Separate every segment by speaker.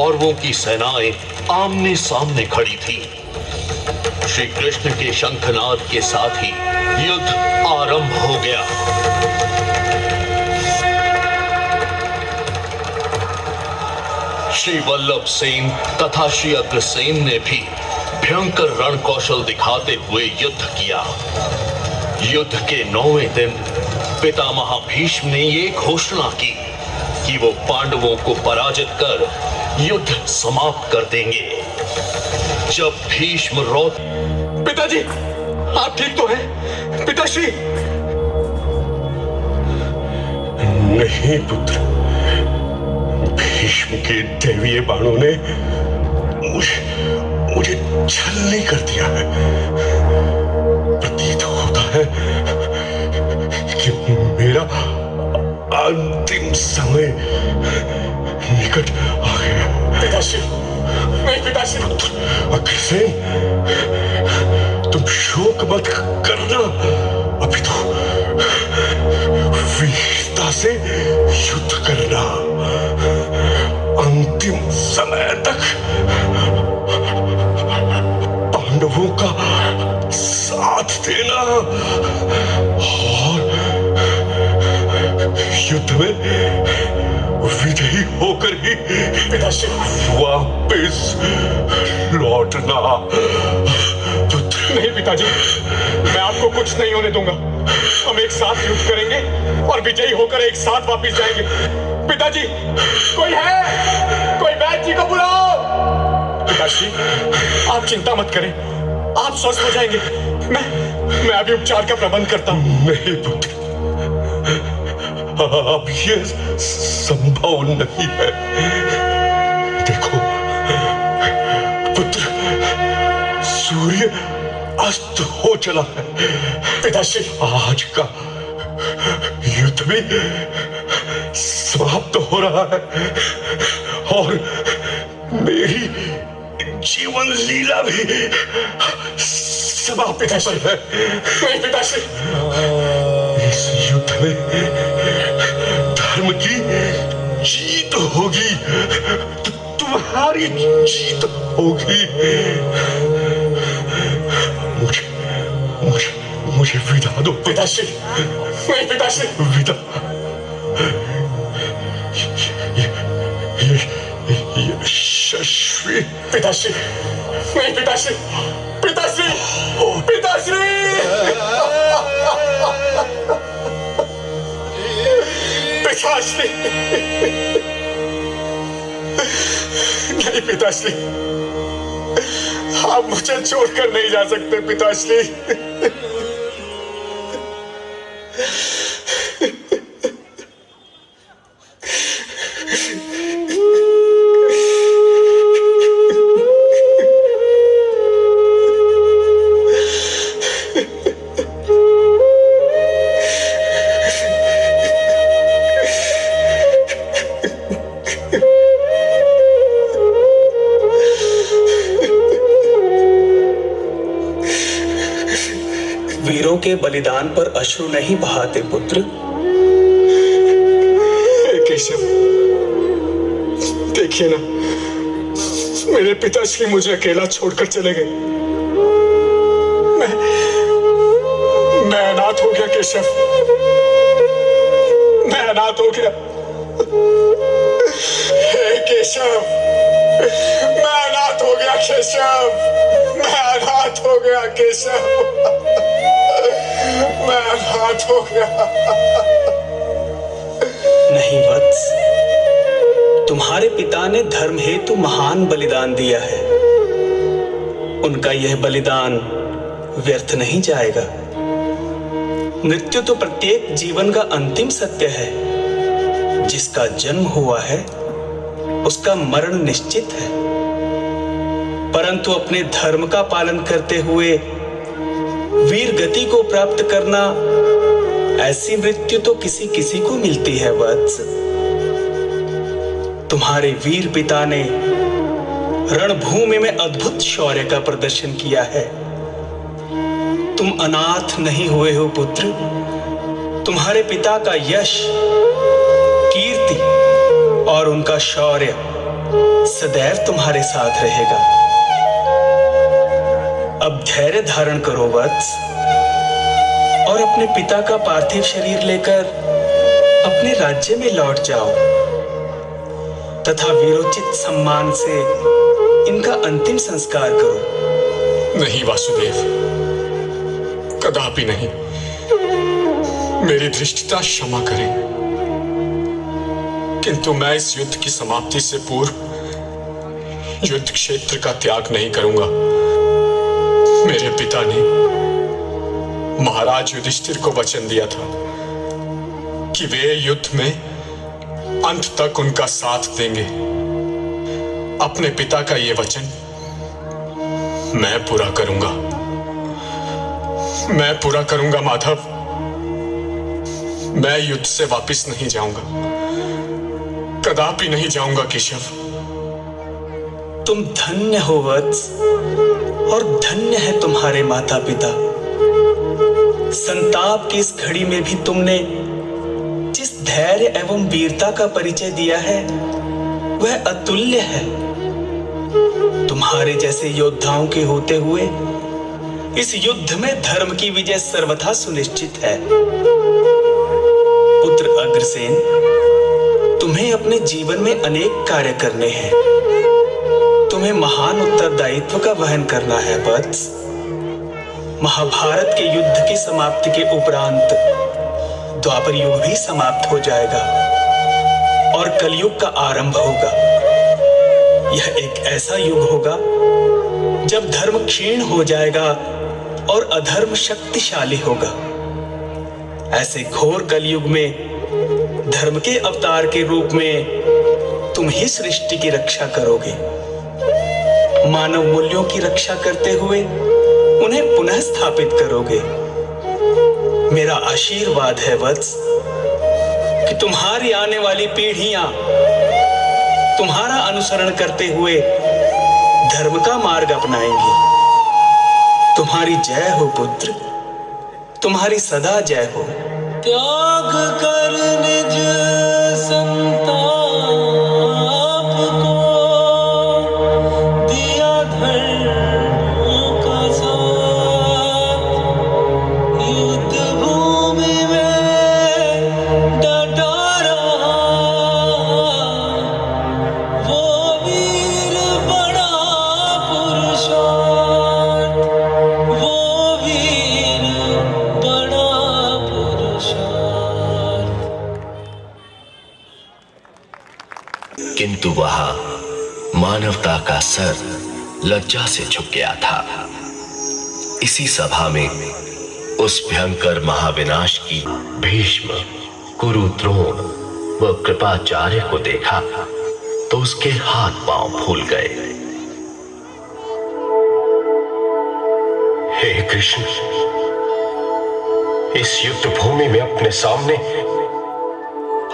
Speaker 1: कौरवों की सेनाएं आमने सामने खड़ी थी। श्री कृष्ण के शंखनाद के साथ ही युद्ध आरंभ हो गया। श्री वल्लभ सेन तथा श्री अग्रसेन ने भी भयंकर रण कौशल दिखाते हुए युद्ध किया। युद्ध के 9वें दिन पितामह भीष्म ने ये घोषणा की कि वो पांडवों को पराजित कर युद्ध समाप्त कर देंगे। जब भीष्म
Speaker 2: पिताजी, आप ठीक तो हैं? पिताश्री।
Speaker 3: नहीं पुत्र, भीष्म के दैवीय बाणों ने मुझे छलनी कर दिया है। प्रतीत होता है कि मेरा अंतिम समय निकट आ गया।
Speaker 2: पिताश्री, नहीं पिताश्री।
Speaker 3: अग्रसेन, तुम शोक मत करना, अभी तो वीरता से युद्ध करना, अंतिम समय तक पांडवों का साथ देना और युद्ध में विजयी होकर ही वापस लौटना।
Speaker 2: नहीं पिताजी, मैं आपको कुछ नहीं होने दूंगा। हम एक साथ युद्ध करेंगे और विजयी होकर एक साथ वापस जाएंगे। पिताजी, कोई है? कोई वैद्य जी को बुलाओ। पिताजी, आप चिंता मत करें, आप स्वस्थ हो जाएंगे। मैं अभी उपचार का प्रबंध करता हूं।
Speaker 3: नहीं पुत्र, अब ये संभव नहीं है। देखो पुत्र, सूर्य अस्त हो चला है।
Speaker 2: पिताश्री,
Speaker 3: आज का युद्ध भी समाप्त हो रहा है और मेरी जीवन लीला भी समाप्त है।
Speaker 2: नहीं पिताश्री,
Speaker 3: इस युद्ध में धर्म की जीत होगी, तुम्हारी जीत होगी। मुझे विदा दो
Speaker 2: पिताश्री। नहीं पिताश्री,
Speaker 3: विदा। ये यशस्वी।
Speaker 2: पिताश्री, नहीं पिताश्री, पिताश्री, पिताश्री। पिताश्री, नहीं पिताश्री, आप मुझे छोड़कर नहीं जा सकते पिताश्री।
Speaker 4: वीरों के बलिदान पर अश्रु नहीं बहाते पुत्र।
Speaker 2: केशव, देखिए ना, मेरे पिताश्री मुझे अकेला छोड़कर चले गए। मैं अनाथ हो गया केशव, मैं अनाथ हो गया। हे केशव, मैं अनाथ हो गया केशव, मैं अनाथ हो गया केशव, मैं अनाथ हो गया।
Speaker 4: नहीं वत्स, तुम्हारे पिता ने धर्म हेतु महान बलिदान दिया है। उनका यह बलिदान व्यर्थ नहीं जाएगा। मृत्यु तो प्रत्येक जीवन का अंतिम सत्य है। जिसका जन्म हुआ है उसका मरण निश्चित है, परंतु अपने धर्म का पालन करते हुए वीर गति को प्राप्त करना, ऐसी मृत्यु तो किसी किसी को मिलती है वत्स। तुम्हारे वीर पिता ने रणभूमि में अद्भुत शौर्य का प्रदर्शन किया है। तुम अनाथ नहीं हुए हो पुत्र। तुम्हारे पिता का यश, कीर्ति और उनका शौर्य सदैव तुम्हारे साथ रहेगा। अब धैर्य धारण करो वत्स और अपने पिता का पार्थिव शरीर लेकर अपने राज्य में लौट जाओ तथा वीरोचित सम्मान से इनका अंतिम संस्कार करो।
Speaker 2: नहीं वासुदेव, कदापि नहीं। मेरी धृष्टता क्षमा करें, किंतु मैं इस युद्ध की समाप्ति से पूर्व युद्ध क्षेत्र का त्याग नहीं करूंगा। मेरे पिता ने महाराज युधिष्ठिर को वचन दिया था कि वे युद्ध में अंत तक उनका साथ देंगे। अपने पिता का यह वचन मैं पूरा करूंगा। मैं पूरा करूंगा माधव। मैं युद्ध से वापस नहीं जाऊंगा, कदापि नहीं जाऊंगा केशव।
Speaker 4: तुम धन्य हो वत्स और धन्य है तुम्हारे माता पिता। संताप की इस घड़ी में भी तुमने जिस धैर्य एवं वीरता का परिचय दिया है वह अतुल्य है। तुम्हारे जैसे योद्धाओं के होते हुए इस युद्ध में धर्म की विजय सर्वथा सुनिश्चित है। पुत्र अग्रसेन, तुम्हें अपने जीवन में अनेक कार्य करने हैं। तुम्हें महान उत्तरदायित्व का वहन करना है वत्स। महाभारत के युद्ध की समाप्ति के उपरांत द्वापर युग भी समाप्त हो जाएगा और कलयुग का आरंभ होगा। यह एक ऐसा युग होगा जब धर्म क्षीण हो जाएगा और अधर्म शक्तिशाली होगा। ऐसे घोर कलयुग में धर्म के अवतार के रूप में तुम ही सृष्टि की रक्षा करोगे। मानव मूल्यों की रक्षा करते हुए उन्हें पुनः स्थापित करोगे। मेरा आशीर्वाद है वत्स कि तुम्हारी आने वाली पीढ़ियां तुम्हारा अनुसरण करते हुए धर्म का मार्ग अपनाएंगी। तुम्हारी जय हो पुत्र, तुम्हारी सदा जय हो।
Speaker 5: त्याग कर निज संताप को दिया धर्म का साथ। युद्ध भूमि में डटा रहा वो वीर बड़ा पुरुषार्थ। वो वीर बड़ा पुरुषार्थ।
Speaker 1: किंतु वहां मानवता का सर लज्जा से झुक गया था। इसी सभा में उस भयंकर महाविनाश की भीष्म, कुरु, द्रोण व कृपाचार्य को देखा तो उसके हाथ पांव फूल गए।
Speaker 3: हे कृष्ण, इस युद्ध भूमि में अपने सामने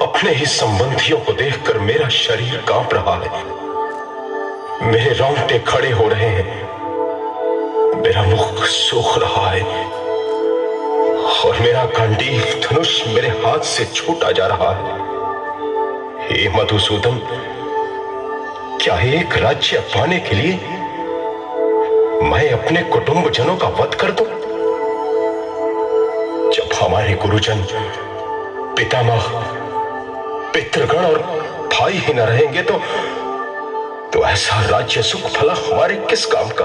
Speaker 3: अपने ही संबंधियों को देखकर मेरा शरीर कांप रहा है। मेरे रोंगटे खड़े हो रहे हैं, मेरा मुख सूख रहा है और मेरा गांडीव धनुष मेरे हाथ से छूटा जा रहा है। हे मधुसूदन, क्या एक राज्य पाने के लिए मैं अपने कुटुंब जनों का वध कर दूं? जब हमारे गुरुजन, पितामह, पितृगण और भाई ही न रहेंगे तो ऐसा राज्य सुख भला हमारे किस काम का?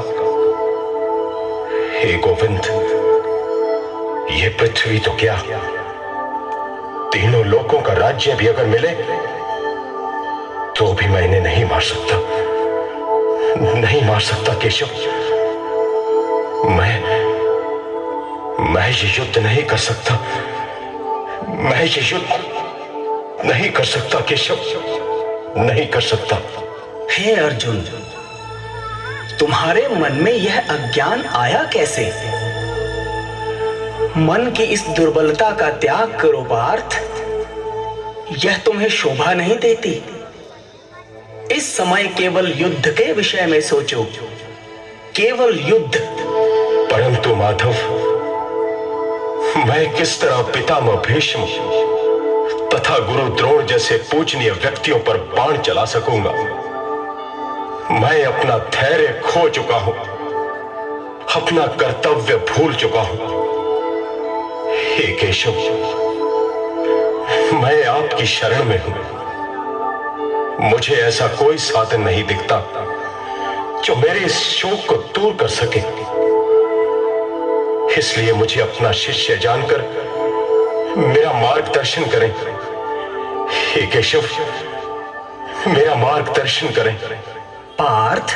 Speaker 3: हे गोविंद, ये पृथ्वी तो क्या, तीनों लोकों का राज्य भी अगर मिले तो भी मैं इन्हें नहीं मार सकता, नहीं मार सकता केशव। मैं ये युद्ध नहीं कर सकता, मैं ये युद्ध नहीं कर सकता केशव, नहीं कर सकता।
Speaker 4: हे अर्जुन, तुम्हारे मन में यह अज्ञान आया कैसे? मन की इस दुर्बलता का त्याग करो पार्थ, यह तुम्हें शोभा नहीं देती। इस समय केवल युद्ध के विषय में सोचो, केवल युद्ध।
Speaker 3: परंतु माधव, मैं किस तरह पितामह भीष्म तथा गुरु द्रोण जैसे पूजनीय व्यक्तियों पर बाण चला सकूंगा? मैं अपना धैर्य खो चुका हूं, अपना कर्तव्य भूल चुका हूं। हे केशव, मैं आपकी शरण में हूं। मुझे ऐसा कोई साधन नहीं दिखता जो मेरे इस शोक को दूर कर सके। इसलिए मुझे अपना शिष्य जानकर मेरा मार्गदर्शन करें। हे केशव, मेरा मार्गदर्शन करें।
Speaker 4: पार्थ,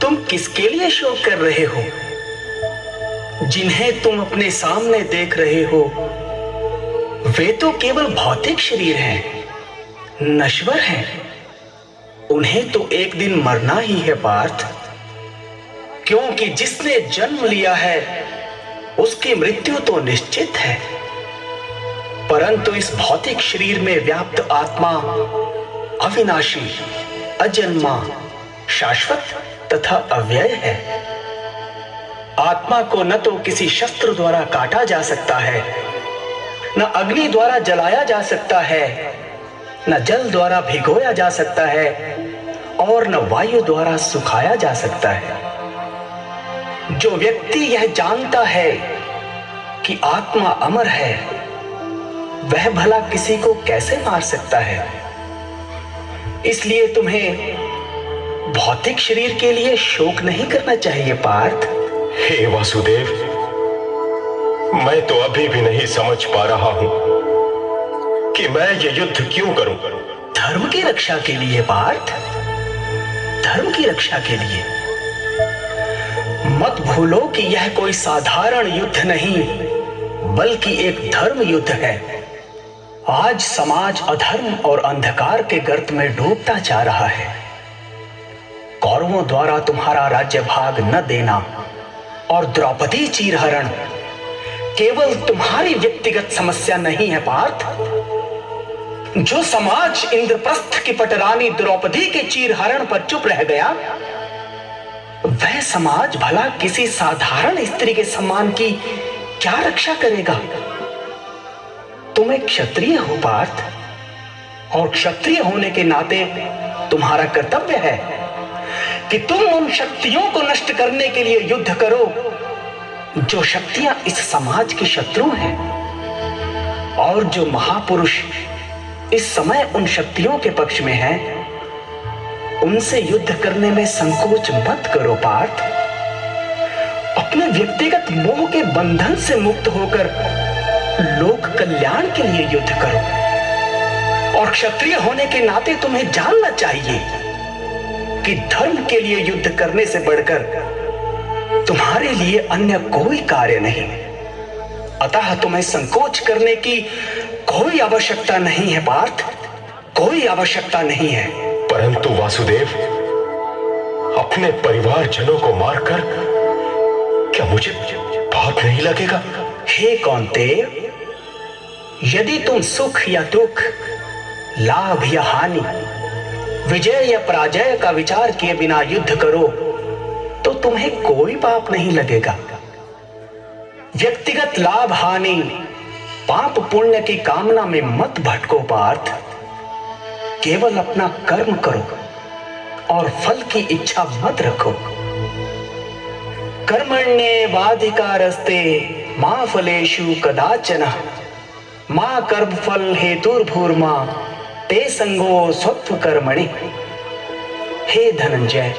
Speaker 4: तुम किसके लिए शोक कर रहे हो? जिन्हें तुम अपने सामने देख रहे हो वे तो केवल भौतिक शरीर हैं, नश्वर हैं। उन्हें तो एक दिन मरना ही है पार्थ, क्योंकि जिसने जन्म लिया है उसकी मृत्यु तो निश्चित है। परंतु इस भौतिक शरीर में व्याप्त आत्मा अविनाशी, अजन्मा, शाश्वत तथा अव्यय है। आत्मा को न तो किसी शस्त्र द्वारा काटा जा सकता है, न अग्नि द्वारा जलाया जा सकता है, न जल द्वारा भिगोया जा सकता है और न वायु द्वारा सुखाया जा सकता है। जो व्यक्ति यह जानता है कि आत्मा अमर है, वह भला किसी को कैसे मार सकता है? इसलिए तुम्हें भौतिक शरीर के लिए शोक नहीं करना चाहिए पार्थ।
Speaker 3: हे वासुदेव, मैं तो अभी भी नहीं समझ पा रहा हूं कि मैं ये युद्ध क्यों करूं।
Speaker 4: धर्म की रक्षा के लिए पार्थ, धर्म की रक्षा के लिए। मत भूलो कि यह कोई साधारण युद्ध नहीं बल्कि एक धर्म युद्ध है। आज समाज अधर्म और अंधकार के गर्त में डूबता जा रहा है। कौरवों द्वारा तुम्हारा राज्य भाग न देना और द्रौपदी चीरहरण केवल तुम्हारी व्यक्तिगत समस्या नहीं है पार्थ। जो समाज इंद्रप्रस्थ की पटरानी द्रौपदी के चीरहरण पर चुप रह गया, वह समाज भला किसी साधारण स्त्री के सम्मान की क्या रक्षा करेगा? तुम एक क्षत्रिय हो पार्थ, और क्षत्रिय होने के नाते तुम्हारा कर्तव्य है कि तुम उन शक्तियों को नष्ट करने के लिए युद्ध करो जो शक्तियां इस समाज के शत्रु हैं, और जो महापुरुष इस समय उन शक्तियों के पक्ष में हैं, उनसे युद्ध करने में संकोच मत करो पार्थ। अपने व्यक्तिगत मोह के बंधन से मुक्त होकर लोक कल्याण के लिए युद्ध करो। और क्षत्रिय होने के नाते तुम्हें जानना चाहिए कि धर्म के लिए युद्ध करने से बढ़कर तुम्हारे लिए अन्य कोई कार्य नहीं। अतः तुम्हें संकोच करने की कोई आवश्यकता नहीं है पार्थ, कोई आवश्यकता नहीं है।
Speaker 3: परंतु वासुदेव, अपने परिवारजनों को मारकर क्या मुझे पाप नहीं लगेगा?
Speaker 4: हे कौन्तेय, यदि तुम सुख या दुख, लाभ या हानि, विजय या पराजय का विचार किए बिना युद्ध करो तो तुम्हें कोई पाप नहीं लगेगा। व्यक्तिगत लाभ हानि, पाप पुण्य की कामना में मत भटको पार्थ। केवल अपना कर्म करो और फल की इच्छा मत रखो। कर्मण्येवाधिकारस्ते मा फलेषु कदाचन मा कर्मफल हेतुर्भूर्मा ते संगो स्वत्व कर्मणि। हे धनंजय,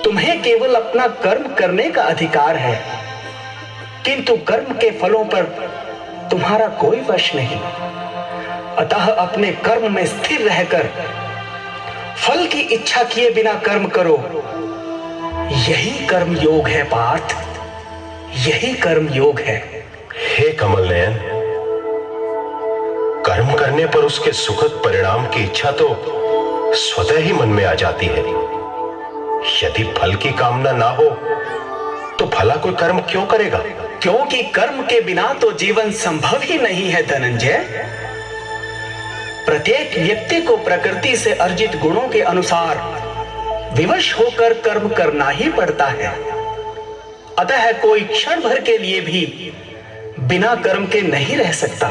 Speaker 4: तुम्हें केवल अपना कर्म करने का अधिकार है, किंतु कर्म के फलों पर तुम्हारा कोई वश नहीं। अतः अपने कर्म में स्थिर रहकर फल की इच्छा किए बिना कर्म करो। यही कर्म योग है पार्थ, यही कर्म योग है।
Speaker 3: हे कमल नयन, कर्म करने पर उसके सुखद परिणाम की इच्छा तो स्वतः ही मन में आ जाती है। यदि फल की कामना ना हो तो भला कोई कर्म क्यों करेगा?
Speaker 4: क्योंकि कर्म के बिना तो जीवन संभव ही नहीं है धनंजय। प्रत्येक व्यक्ति को प्रकृति से अर्जित गुणों के अनुसार विवश होकर कर्म करना ही पड़ता है। अतः कोई क्षण भर के लिए भी बिना कर्म के नहीं रह सकता।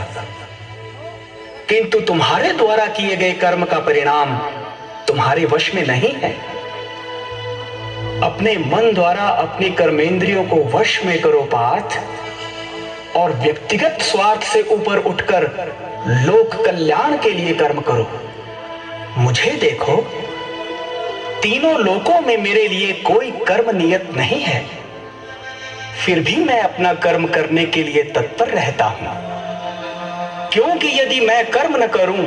Speaker 4: किंतु तुम्हारे द्वारा किए गए कर्म का परिणाम तुम्हारे वश में नहीं है। अपने मन द्वारा अपनी कर्मेंद्रियों को वश में करो पार्थ, और व्यक्तिगत स्वार्थ से ऊपर उठकर लोक कल्याण के लिए कर्म करो। मुझे देखो, तीनों लोकों में मेरे लिए कोई कर्म नियत नहीं है, फिर भी मैं अपना कर्म करने के लिए तत्पर रहता हूं, क्योंकि यदि मैं कर्म न करूं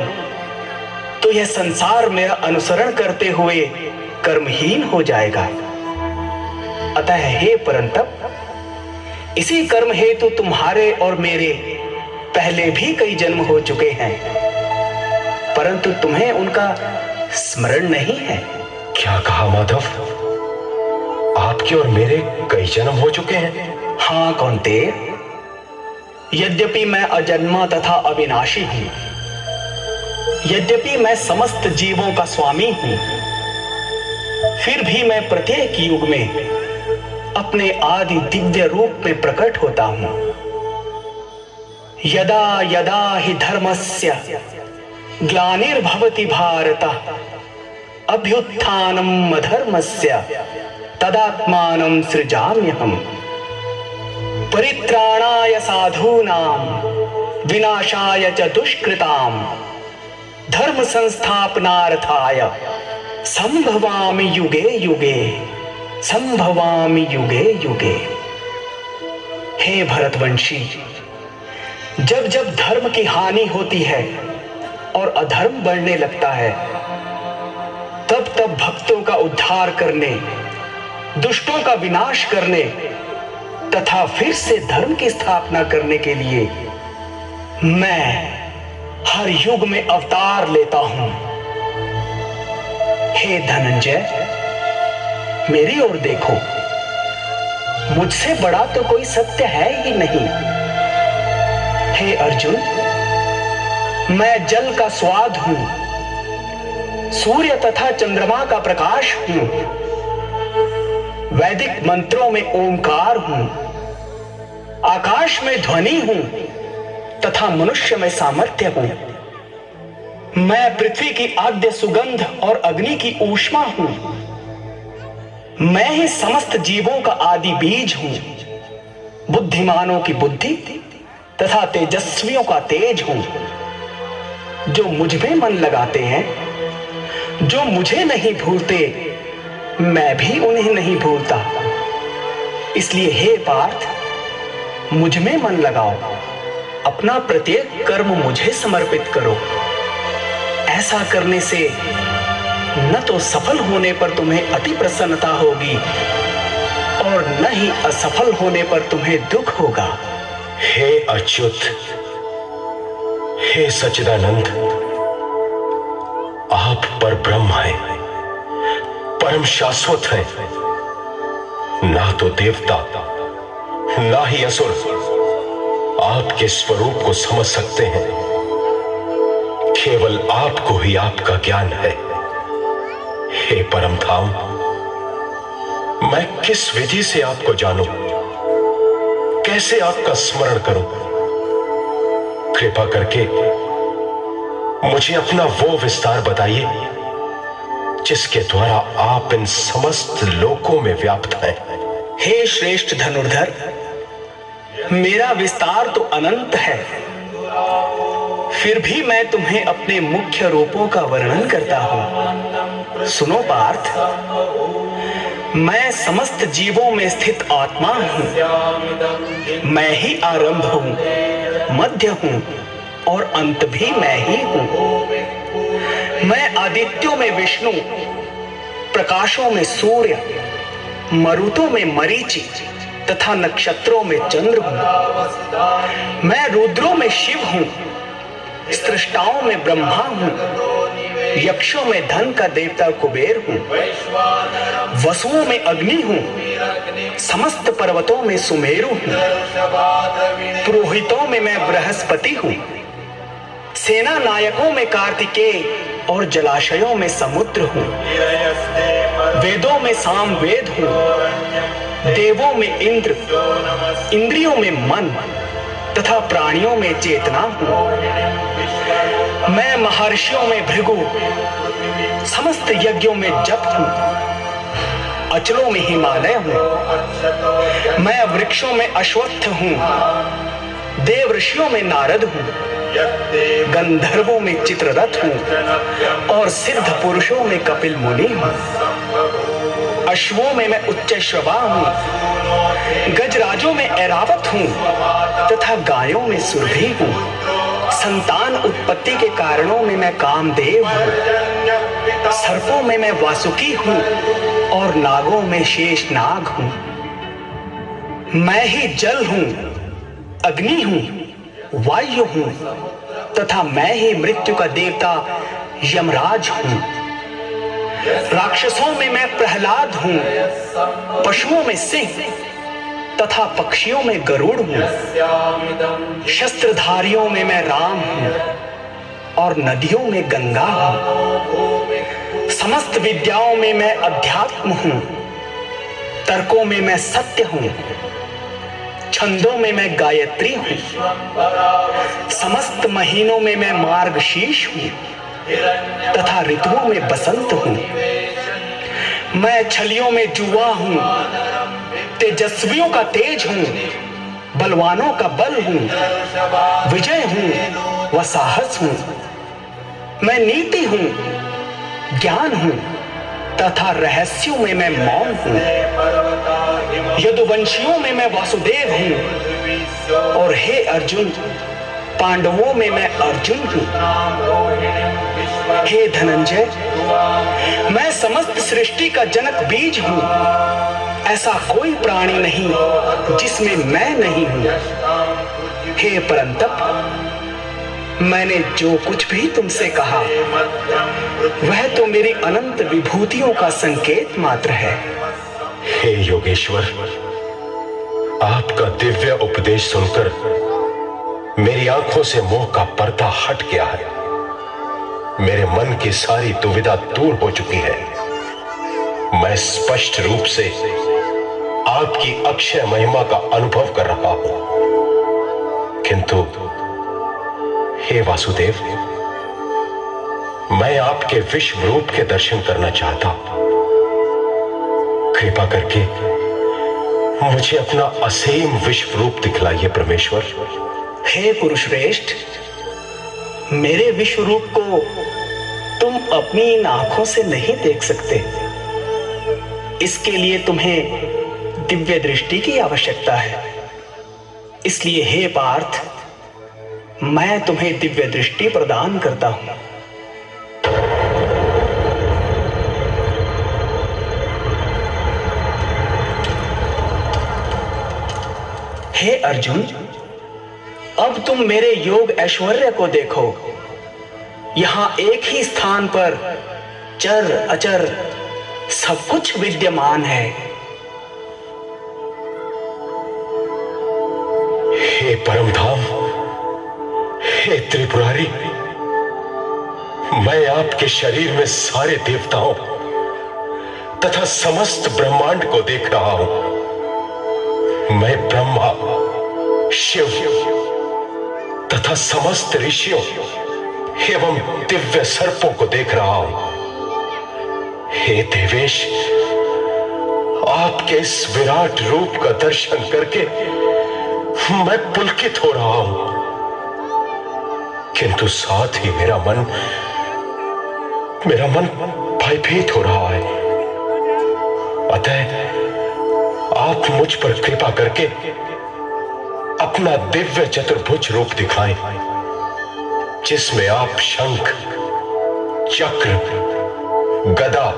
Speaker 4: तो यह संसार मेरा अनुसरण करते हुए कर्महीन हो जाएगा। अतः हे परंतप, इसी कर्म हेतु तुम्हारे और मेरे पहले भी कई जन्म हो चुके हैं, परंतु तुम्हें उनका स्मरण नहीं है।
Speaker 3: क्या कहा माधव? आपके और मेरे कई जन्म हो चुके हैं?
Speaker 4: हाँ कौन्तेय, यद्यपि मैं अजन्मा तथा अविनाशी हूं, यद्यपि मैं समस्त जीवों का स्वामी हूं, फिर भी मैं प्रत्येक युग में अपने आदि दिव्य रूप में प्रकट होता हूं। यदा यदा हि धर्मस्य ग्लानिर्भवति भारत, अभ्युत्थानम् अधर्मस्य तदात्मानं सृजाम्यहम्। परित्राणाय साधूनां विनाशाय च दुष्कृतां, धर्म संस्थापनार्थाय संभवामि युगे युगे, संभवामि युगे युगे। हे भरतवंशी, जब जब धर्म की हानि होती है और अधर्म बढ़ने लगता है, तब तब भक्तों का उद्धार करने, दुष्टों का विनाश करने तथा फिर से धर्म की स्थापना करने के लिए मैं हर युग में अवतार लेता हूं। हे धनंजय, मेरी ओर देखो, मुझसे बड़ा तो कोई सत्य है ही नहीं। हे अर्जुन, मैं जल का स्वाद हूं, सूर्य तथा चंद्रमा का प्रकाश हूं, वैदिक मंत्रों में ओंकार हूं, आकाश में ध्वनि हूं तथा मनुष्य में सामर्थ्य हूं। मैं पृथ्वी की आद्य सुगंध और अग्नि की ऊष्मा हूं। मैं ही समस्त जीवों का आदि बीज हूं, बुद्धिमानों की बुद्धि तथा तेजस्वियों का तेज हूं। जो मुझ में मन लगाते हैं, जो मुझे नहीं भूलते, मैं भी उन्हें नहीं भूलता। इसलिए हे पार्थ, मुझ में मन लगाओ, अपना प्रत्येक कर्म मुझे समर्पित करो। ऐसा करने से न तो सफल होने पर तुम्हें अति प्रसन्नता होगी और न ही असफल होने पर तुम्हें दुख होगा।
Speaker 3: हे अच्युत, हे सच्चिदानंद, आप पर ब्रह्म हैं, परम शाश्वत हैं। ना तो देवता ना ही असुर आपके स्वरूप को समझ सकते हैं। केवल आपको ही आपका ज्ञान है। हे परम धाम, मैं किस विधि से आपको जानूं, कैसे आपका स्मरण करूं? कृपा करके मुझे अपना वो विस्तार बताइए जिसके द्वारा आप इन समस्त लोकों में व्याप्त हैं।
Speaker 4: हे श्रेष्ठ धनुर्धर, मेरा विस्तार तो अनंत है, फिर भी मैं तुम्हें अपने मुख्य रूपों का वर्णन करता हूं। सुनो पार्थ, मैं समस्त जीवों में स्थित आत्मा हूं। मैं ही आरंभ हूं, मध्य हूं और अंत भी मैं ही हूं। मैं आदित्यों में विष्णु, प्रकाशों में सूर्य, मरुतों में मरीचि तथा नक्षत्रों में चंद्र हूं। मैं रुद्रों में शिव हूं, सृष्टाओं में ब्रह्मा हूं, यक्षों में धन का देवता कुबेर हूं, वसुओं में अग्नि हूं, समस्त पर्वतों में सुमेरु हूं, पुरोहितों में मैं बृहस्पति हूं, सेना नायकों में कार्तिकेय और जलाशयों में समुद्र हूं, वेदों में सामवेद हूं, देवों में इंद्र, इंद्रियों में मन तथा प्राणियों में चेतना हूं। मैं महर्षियों में भृगु, समस्त यज्ञों में जप हूं, अचलों में हिमालय हूं, मैं वृक्षों में अश्वत्थ हूं, देव ऋषियों में नारद हूं, गंधर्वों में चित्ररथ हूं और सिद्ध पुरुषों में कपिल मुनि हूं। अश्वों में मैं उच्च श्रवा हूं, गजराजों में ऐरावत हूं तथा गायों में सुरभि हूं। संतान उत्पत्ति के कारणों में मैं कामदेव हूं, सर्पों में मैं वासुकी हूं और नागों में शेषनाग हूं। मैं ही जल हूं, अग्नि हूं, वायु हूं तथा मैं ही मृत्यु का देवता यमराज हूं। राक्षसों में मैं प्रहलाद हूं, पशुओं में सिंह तथा पक्षियों में गरुड़ हूं। शस्त्रधारियों में मैं राम हूं और नदियों में गंगा हूं। समस्त विद्याओं में मैं अध्यात्म हूं, तर्कों में मैं सत्य हूं, छंदों में मैं गायत्री हूं। समस्त महीनों में मैं मार्गशीर्ष हूं तथा ऋतुओं में बसंत हूं। मैं छलियों में जुआ हूं, तेजस्वियों का तेज हूं, बलवानों का बल हूं, विजय हूं व साहस हूं। मैं नीति हूं, ज्ञान हूं तथा रहस्यों में मैं मौन हूं। यदुवंशियों में मैं वासुदेव हूं और हे अर्जुन, पांडवों में मैं अर्जुन हूं। हे धनंजय, मैं समस्त सृष्टि का जनक बीज हूं। ऐसा कोई प्राणी नहीं जिसमें मैं नहीं हूं। हे परंतप, मैंने जो कुछ भी तुमसे कहा वह तो मेरी अनंत विभूतियों का संकेत मात्र है।
Speaker 3: हे योगेश्वर, आपका दिव्य उपदेश सुनकर मेरी आंखों से मोह का पर्दा हट गया है। मेरे मन की सारी दुविधा दूर हो चुकी है। मैं स्पष्ट रूप से आपकी अक्षय महिमा का अनुभव कर रहा हूं। किंतु हे वासुदेव, मैं आपके विश्व रूप के दर्शन करना चाहता हूं। कृपा करके मुझे अपना असीम विश्व रूप दिखलाइए परमेश्वर।
Speaker 4: हे पुरुषश्रेष्ठ, मेरे विश्व रूप को तुम अपनी इन आंखों से नहीं देख सकते। इसके लिए तुम्हें दिव्य दृष्टि की आवश्यकता है। इसलिए हे पार्थ, मैं तुम्हें दिव्य दृष्टि प्रदान करता हूं। हे अर्जुन, अब तुम मेरे योग ऐश्वर्य को देखो। यहां एक ही स्थान पर चर अचर सब कुछ विद्यमान है।
Speaker 3: हे परमधाम, हे त्रिपुरारी, मैं आपके शरीर में सारे देवताओं तथा समस्त ब्रह्मांड को देख रहा हूं। मैं ब्रह्मा, शिव तथा समस्त ऋषियों एवं दिव्य सर्पों को देख रहा हूं। हे देवेश, आपके इस विराट रूप का दर्शन करके मैं पुलकित हो रहा हूं, किंतु साथ ही मेरा मन भयभीत हो रहा है। अतः आप मुझ पर कृपा करके अपना दिव्य चतुर्भुज रूप दिखाएं, जिसमें आप शंख, चक्र, गदा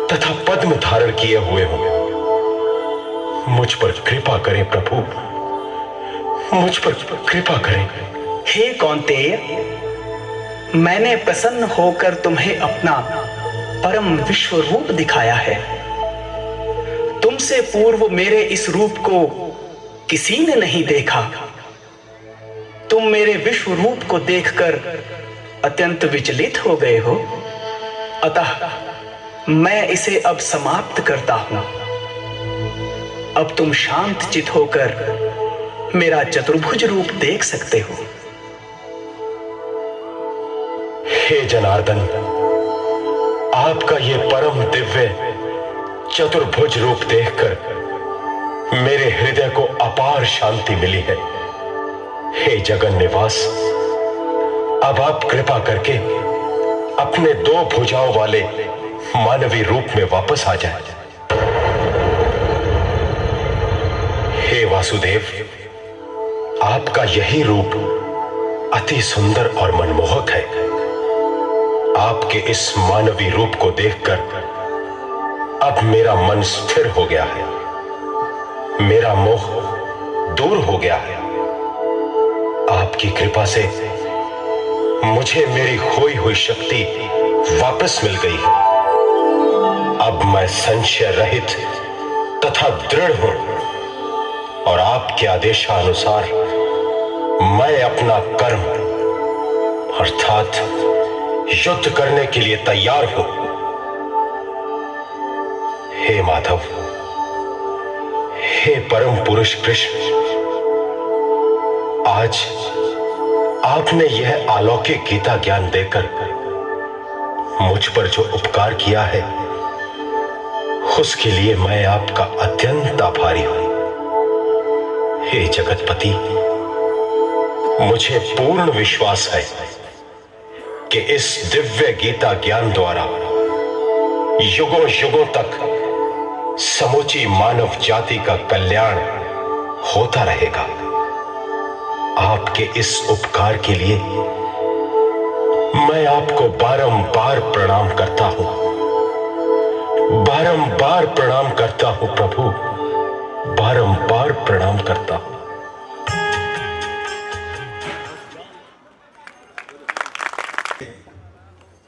Speaker 3: तथा पद्म धारण किए हुए हो। मुझ पर कृपा करें प्रभु, मुझ पर कृपा करें।
Speaker 4: हे कौन्तेय, मैंने प्रसन्न होकर तुम्हें अपना परम विश्व रूप दिखाया है। तुमसे पूर्व मेरे इस रूप को किसी ने नहीं देखा। तुम मेरे विश्व रूप को देखकर अत्यंत विचलित हो गए हो। अतः मैं इसे अब समाप्त करता हूं। अब तुम शांत चित होकर मेरा चतुर्भुज रूप देख सकते हो।
Speaker 3: हे जनार्दन, आपका ये परम दिव्य चतुर्भुज रूप देखकर मेरे हृदय को अपार शांति मिली है। हे जगन निवास, अब आप कृपा करके अपने 2 भुजाओं वाले मानवी रूप में वापस आ जाए। हे वासुदेव, आपका यही रूप अति सुंदर और मनमोहक है। आपके इस मानवी रूप को देखकर अब मेरा मन स्थिर हो गया है, मेरा मोह दूर हो गया है। आपकी कृपा से मुझे मेरी खोई हुई शक्ति वापस मिल गई है। अब मैं संशय रहित तथा दृढ़ हूं और आपके आदेशानुसार मैं अपना कर्म अर्थात युद्ध करने के लिए तैयार हूं। हे माधव, हे परम पुरुष कृष्ण, आज आपने यह अलौकिक गीता ज्ञान देकर मुझ पर जो उपकार किया है, उसके लिए मैं आपका अत्यंत आभारी हूं। हे जगतपति, मुझे पूर्ण विश्वास है कि इस दिव्य गीता ज्ञान द्वारा युगों युगों तक समूची मानव जाति का कल्याण होता रहेगा। आपके इस उपकार के लिए मैं आपको बारंबार प्रणाम करता हूं, बारंबार प्रणाम करता हूं प्रभु, बारंबार प्रणाम करता हूं।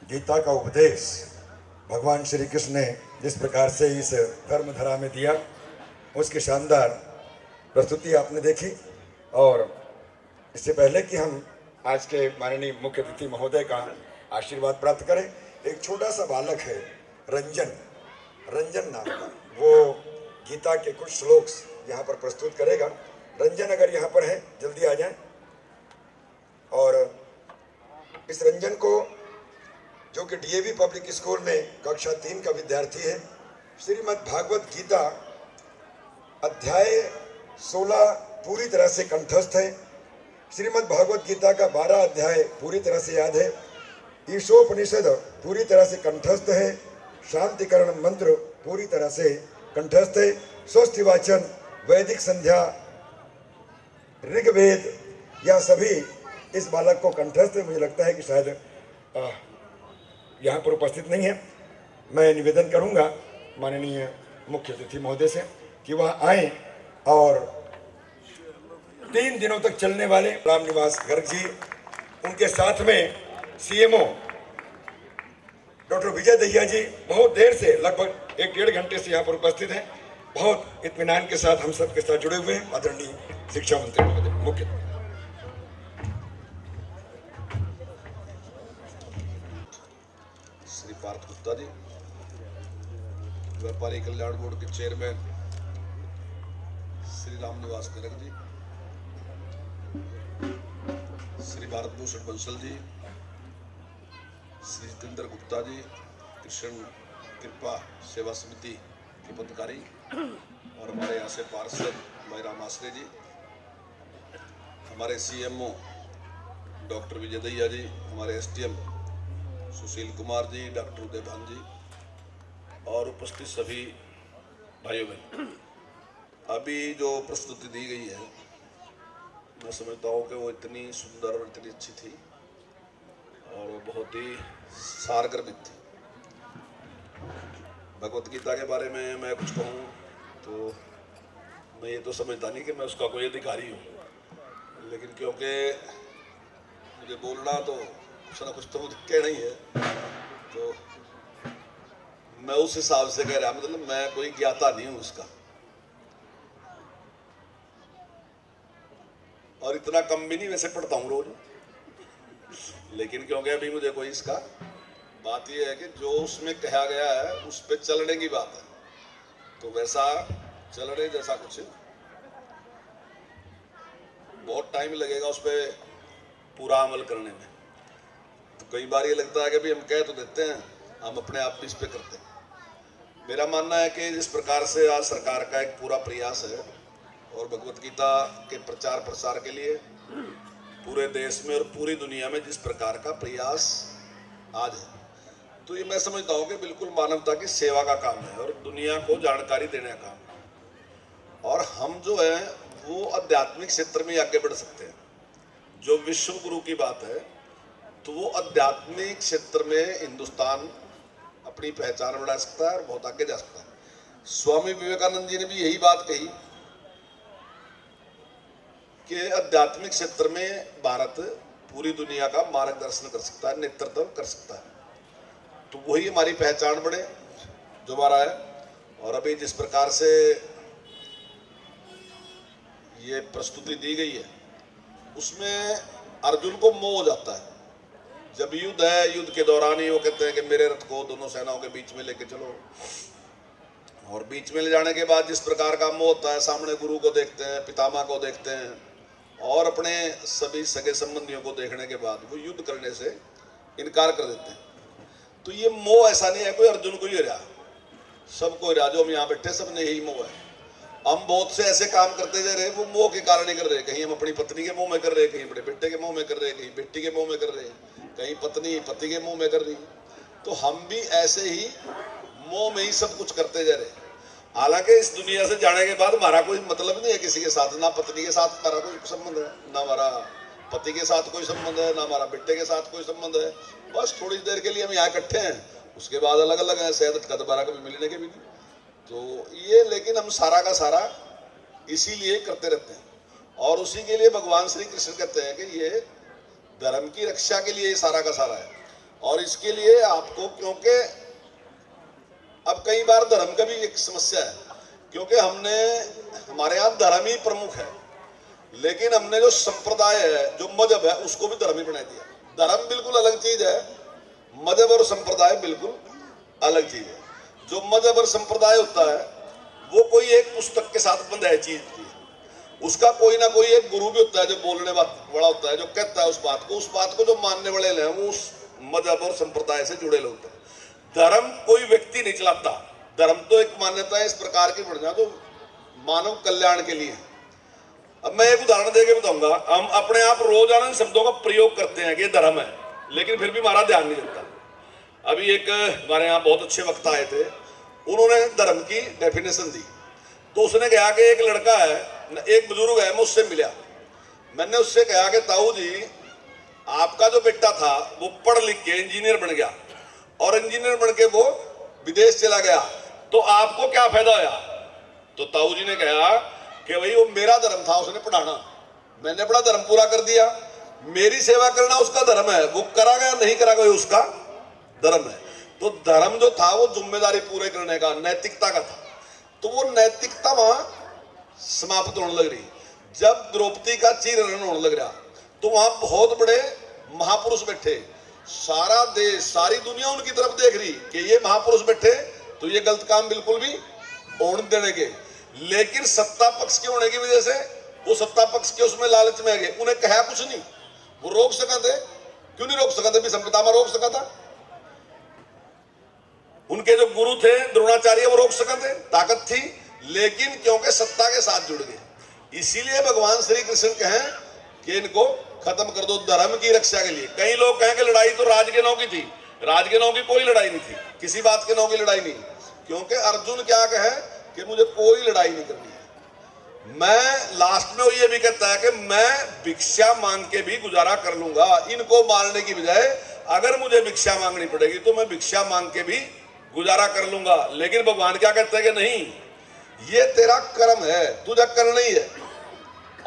Speaker 6: गीता का उपदेश भगवान श्री कृष्ण ने जिस प्रकार से इस धर्मधरा में दिया, उसकी शानदार प्रस्तुति आपने देखी। और इससे पहले कि हम आज के माननीय मुख्य अतिथि महोदय का आशीर्वाद प्राप्त करें, एक छोटा सा बालक है रंजन नाम का, वो गीता के कुछ श्लोक यहाँ पर प्रस्तुत करेगा। रंजन अगर यहाँ पर है जल्दी आ जाए। और इस रंजन को, जो कि डीएवी पब्लिक स्कूल में कक्षा 3 का विद्यार्थी है, श्रीमद् भागवत गीता अध्याय 16 पूरी तरह से कंठस्थ है। श्रीमद् भागवत गीता का 12 अध्याय पूरी तरह से याद है। ईशोपनिषद पूरी तरह से कंठस्थ है। शांतिकरण मंत्र पूरी तरह से कंठस्थ है। स्वस्ति वाचन, वैदिक संध्या, ऋग्वेद, यह सभी इस बालक को कंठस्थ है। मुझे लगता है कि शायद यहाँ पर उपस्थित नहीं है। मैं निवेदन करूँगा माननीय मुख्य अतिथि महोदय से कि वह आए और 3 दिनों तक चलने वाले रामनिवास गर्ग जी, उनके साथ में सीएमओ डॉक्टर विजय दहिया जी बहुत देर से, लगभग 1-1.5 घंटे से यहाँ पर उपस्थित हैं। बहुत इत्मीनान के साथ हम सब के साथ जुड़े हुए हैं। आदरणीय शिक्षा मंत्री महोदय, मुख्य
Speaker 7: श्री पार्थ गुप्ता जी, व्यापारी कल्याण बोर्ड के चेयरमैन श्री रामनिवास गर्ग जी, श्री भारत भूषण बंसल जी, श्री जितेंद्र गुप्ता जी, कृष्ण कृपा सेवा समिति के पदाधिकारी और हमारे यहाँ से पार्षद भाई राम आश्रय जी, हमारे सीएमओ डॉक्टर विजय दहिया जी, हमारे एसडीएम सुशील कुमार जी, डॉक्टर उदय भान जी और उपस्थित सभी भाइयों बहन, अभी जो प्रस्तुति दी गई है मैं समझता हूँ कि वो इतनी सुंदर और इतनी अच्छी थी और वो बहुत ही सारगर्भित थी। भगवत गीता के बारे में मैं कुछ कहूँ तो मैं ये तो समझता नहीं कि मैं उसका कोई अधिकारी हूँ, लेकिन क्योंकि मुझे बोलना तो कुछ ना कुछ तो मुझे कहना ही है, तो मैं उस हिसाब से कह रहा, मतलब मैं कोई ज्ञाता नहीं हूँ उसका, और इतना कम भी नहीं वैसे पढ़ता हूँ रोज, लेकिन क्योंकि अभी मुझे कोई इसका, बात यह है कि जो उसमें कहा गया है उस पे चलने की बात है, तो वैसा चलने जैसा कुछ बहुत टाइम लगेगा उस पर पूरा अमल करने में। तो कई बार ये लगता है कि अभी हम कह तो देते हैं हम अपने आप भी इस पे करते हैं। मेरा मानना है कि जिस प्रकार से आज सरकार का एक पूरा प्रयास है और भगवत गीता के प्रचार प्रसार के लिए पूरे देश में और पूरी दुनिया में जिस प्रकार का प्रयास आज है, तो ये मैं समझता हूँ कि बिल्कुल मानवता की सेवा का काम है और दुनिया को जानकारी देने का काम है। और हम जो है वो आध्यात्मिक क्षेत्र में आगे बढ़ सकते हैं। जो विश्व गुरु की बात है तो वो आध्यात्मिक क्षेत्र में हिंदुस्तान अपनी पहचान बढ़ा सकता है और बहुत आगे जा सकता है। स्वामी विवेकानंद जी ने भी यही बात कही कि आध्यात्मिक क्षेत्र में भारत पूरी दुनिया का मार्गदर्शन कर सकता है, नेतृत्व कर सकता है। तो वही हमारी पहचान बढ़े जो हमारा है। और अभी जिस प्रकार से ये प्रस्तुति दी गई है उसमें अर्जुन को मोह हो जाता है। जब युद्ध है, युद्ध के दौरान ही वो कहते हैं कि मेरे रथ को दोनों सेनाओं के बीच में लेके चलो, और बीच में ले जाने के बाद जिस प्रकार का मोह होता है, सामने गुरु को देखते हैं, पितामह को देखते हैं और अपने सभी सगे संबंधियों को देखने के बाद वो युद्ध करने से इनकार कर देते हैं। तो ये मोह ऐसा नहीं है कोई अर्जुन को ही रहा, सबको ही रहा। जो हम यहाँ बैठे सब ने यही मोह है। हम बहुत से ऐसे काम करते जा रहे, वो मोह के कारण ही कर रहे। कहीं हम अपनी पत्नी के मुंह में कर रहे, कहीं बड़े बेटे के मुंह में कर रहे, कहीं बेटी के मुंह में कर रहे, कहीं पत्नी पति के मुंह में कर रही। तो हम भी ऐसे ही मोह में ही सब कुछ करते जा रहे। हालांकि इस दुनिया से जाने के बाद हमारा कोई मतलब नहीं है किसी के साथ, ना पत्नी के साथ हमारा कोई संबंध है, ना हमारा पति के साथ कोई संबंध है, ना हमारा बेटे के साथ कोई संबंध है। बस थोड़ी देर के लिए हम यहाँ इकट्ठे हैं, उसके बाद अलग अलग हैं, शायद दोबारा कभी मिलने के भी नहीं। तो ये लेकिन हम सारा का सारा इसीलिए करते रहते हैं। और उसी के लिए भगवान श्री कृष्ण कहते हैं कि ये धर्म की रक्षा के लिए सारा का सारा है। और इसके लिए आपको, क्योंकि अब कई बार धर्म का भी एक समस्या है, क्योंकि हमने, हमारे यहाँ धर्म ही प्रमुख है, लेकिन हमने जो संप्रदाय है, जो मजहब है, उसको भी धर्म ही बना दिया। धर्म बिल्कुल अलग चीज है, मजहब और संप्रदाय बिल्कुल अलग चीज है। जो मजहब और संप्रदाय होता है वो कोई एक पुस्तक के साथ बंधा चीज की, उसका कोई ना कोई एक गुरु भी होता है जो बोलने वाला होता है, जो कहता है उस बात को जो मानने वाले हैं वो उस मजहब और संप्रदाय से जुड़े लोग हैं। धर्म कोई व्यक्ति नहीं चलाता। धर्म तो एक मान्यता है इस प्रकार की बढ़ना जो मानव कल्याण के लिए। अब मैं एक उदाहरण देके बताऊंगा। हम अपने आप रोजाना इन शब्दों का प्रयोग करते हैं कि धर्म है, लेकिन फिर भी हमारा ध्यान नहीं देता। अभी एक हमारे यहाँ बहुत अच्छे वक्ता आए थे, उन्होंने धर्म की डेफिनेशन दी। तो उसने कहा कि एक लड़का है, एक बुजुर्ग है, मैं उससे मिला। मैंने उससे कहा कि ताऊ जी, आपका जो बेटा था वो पढ़ लिख के इंजीनियर बन गया और इंजीनियर बन के वो विदेश चला गया, तो आपको क्या फायदा होया? तो ताऊ जी ने कहा कि भाई वो मेरा धर्म था, उसने पढ़ाना, मैंने अपना धर्म पूरा कर दिया, मेरी सेवा करना उसका धर्म है, वो करागा नहीं करागा उसका धर्म है। तो धर्म जो था वो जिम्मेदारी पूरे करने का, नैतिकता का था। तो वो नैतिकता वहां समाप्त होने लग रही। जब द्रौपदी का चीरहरण होने लग रहा तो वहां बहुत बड़े महापुरुष बैठे, सारा देश, सारी दुनिया उनकी तरफ देख रही कि ये महापुरुष बैठे तो ये गलत काम बिल्कुल भी होने देने के। लेकिन सत्ता पक्ष के होने की वजह से वो सत्ता पक्ष के उसमें लालच में आ गए। उन्हें कहा कुछ नहीं, वो रोक सका थे, क्यों नहीं रोक सका थे? भीष्म पितामह रोक सका था, उनके जो गुरु थे द्रोणाचार्य वो रोक सका थे, ताकत थी, लेकिन क्योंकि सत्ता के साथ जुड़ गए। इसीलिए भगवान श्री कृष्ण कहें कि इनको खत्म कर दो धर्म की रक्षा के लिए। कई लोग कहें कि लड़ाई तो राज के नाव की थी, राज के नाव की कोई लड़ाई नहीं थी, किसी बात के नाव की लड़ाई नहीं। क्योंकि अर्जुन क्या कहे कि मुझे कोई लड़ाई नहीं करनी है। मैं लास्ट में वो ये भी कहता है कि मैं भिक्षा मांग के भी गुजारा कर लूंगा, इनको मारने की बजाय अगर मुझे भिक्षा मांगनी पड़ेगी तो मैं भिक्षा मांग के भी गुजारा कर लूंगा। लेकिन भगवान क्या कहते हैं कि नहीं, ये तेरा कर्म है, तुझे करना ही है।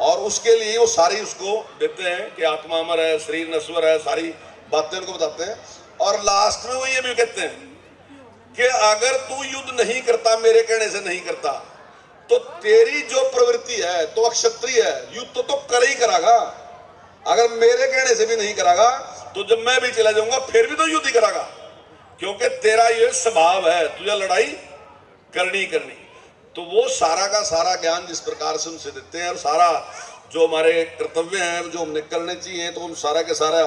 Speaker 7: और उसके लिए वो सारी उसको देते हैं कि आत्मा अमर है, शरीर नश्वर है, सारी बातें उनको बताते हैं। और लास्ट में वो ये भी कहते हैं कि अगर तू युद्ध नहीं करता, मेरे कहने से नहीं करता, तो तेरी जो प्रवृत्ति है तो अक्षत्रिय है, युद्ध तो कर ही करागा। अगर मेरे कहने से भी नहीं करागा तो जब मैं भी चला जाऊंगा फिर भी तो युद्ध ही करागा, क्योंकि तेरा ये स्वभाव है, तुझे लड़ाई करनी। तो वो सारा का सारा ज्ञान जिस प्रकार से उनसे देते हैं और सारा जो हमारे कर्तव्य हैं जो हमने करने चाहिए, तो उन सारा के सारा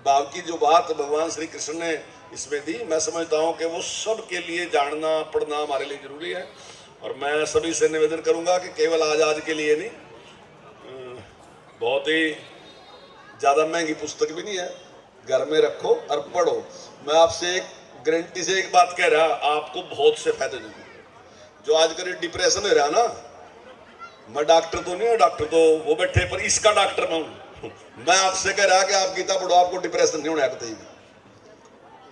Speaker 7: भाव की जो बात भगवान श्री कृष्ण ने इसमें दी। मैं समझता हूँ कि वो सब के लिए जानना पढ़ना हमारे लिए जरूरी है। और मैं सभी से निवेदन करूँगा कि केवल आज के लिए नहीं, बहुत ही ज़्यादा महंगी पुस्तक भी नहीं है, घर में रखो और पढ़ो। मैं आपसे एक गारंटी से एक बात कह रहा, आपको बहुत से फायदे देंगे। जो आजकल डिप्रेशन हो रहा ना, मैं डॉक्टर तो नहीं हूँ, डॉक्टर तो वो बैठे, पर इसका डॉक्टर मैं हूँ। मैं आपसे कह रहा कि आप गीता पढ़ो, आपको डिप्रेशन नहीं होने कहीं भी,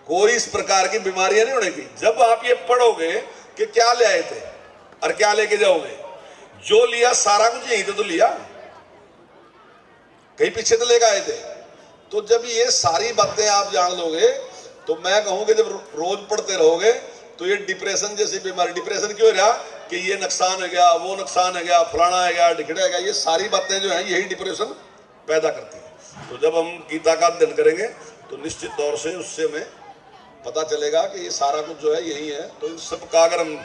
Speaker 7: कोई इस प्रकार की बीमारियां नहीं होने। जब आप ये पढ़ोगे कि क्या ले आए थे और क्या लेके जाओगे, जो लिया सारा कुछ यहीं तो लिया, कहीं पीछे तो लेकर आए थे। तो जब ये सारी बातें आप जान लोगे तो मैं कहूँ कि जब रोज पढ़ते रहोगे तो ये डिप्रेशन जैसी बीमारी, डिप्रेशन क्यों रहा कि ये नुकसान हो गया, वो नुकसान हो गया, फलाना है गया, ढिकड़ा है गया, ये सारी बातें जो हैं यही डिप्रेशन पैदा करती है। तो जब हम गीता का अध्ययन करेंगे तो निश्चित तौर से उससे हमें पता चलेगा कि ये सारा कुछ जो है यही है। तो इन सब का अगर हम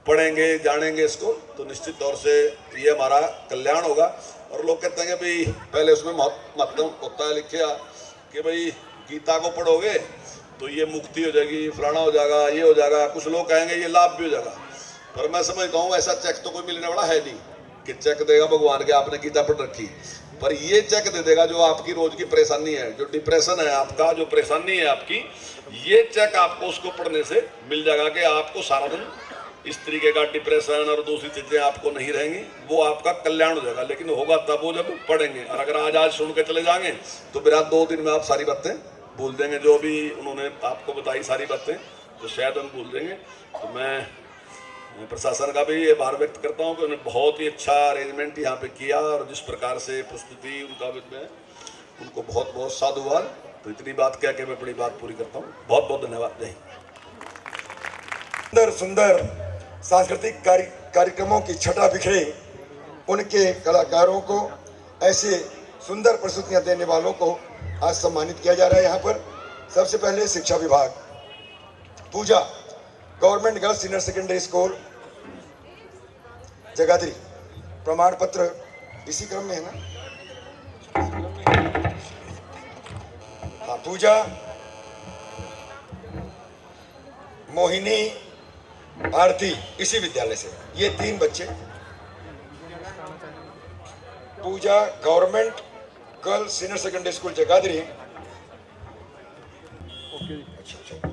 Speaker 7: पढ़ेंगे जानेंगे इसको तो निश्चित तौर से ये हमारा कल्याण होगा। और लोग कहते हैं कि भाई पहले उसमें महत्व होता है लिखा कि भाई गीता को पढ़ोगे तो ये मुक्ति हो जाएगी, फलाना हो जाएगा, ये हो जाएगा। कुछ लोग कहेंगे ये लाभ भी हो जाएगा, पर मैं समझता हूँ ऐसा चेक तो कोई मिलने वाला है नहीं कि चेक देगा भगवान के आपने गीता पढ़ रखी, पर ये चेक दे देगा जो आपकी रोज की परेशानी है, जो डिप्रेशन है आपका, जो परेशानी है आपकी, ये चेक आपको उसको पढ़ने से मिल जाएगा कि आपको सारा दिन इस तरीके का डिप्रेशन और दूसरी चीजें आपको नहीं रहेंगी, वो आपका कल्याण हो जाएगा। लेकिन होगा तब वो जब पढ़ेंगे। और अगर आज सुन के चले जाएंगे तो मेरा 2 दिन में आप सारी बातें भूल देंगे, जो भी उन्होंने आपको बताई सारी बातें तो शायद हम भूल देंगे। तो मैं प्रशासन का भी ये आभार व्यक्त करता हूँ कि उन्होंने बहुत ही अच्छा अरेंजमेंट यहाँ पे किया और जिस प्रकार से प्रस्तुति उनका में उनको बहुत बहुत साधुवाद। तो इतनी बात कह के मैं अपनी बात पूरी करता हूँ। बहुत बहुत धन्यवाद। जय
Speaker 6: सुंदर सुंदर सांस्कृतिक कार्यक्रमों की छटा बिखरे उनके कलाकारों को, ऐसे सुंदर प्रस्तुतियां देने वालों को आज सम्मानित किया जा रहा है। यहाँ पर सबसे पहले शिक्षा विभाग, Pooja government girls senior secondary school Jagadhri, प्रमाण पत्र इसी क्रम में है ना? हाँ, पूजा, मोहिनी, आरती इसी विद्यालय से, ये 3 बच्चे। Pooja government girls senior secondary school Jagadhri. अच्छा।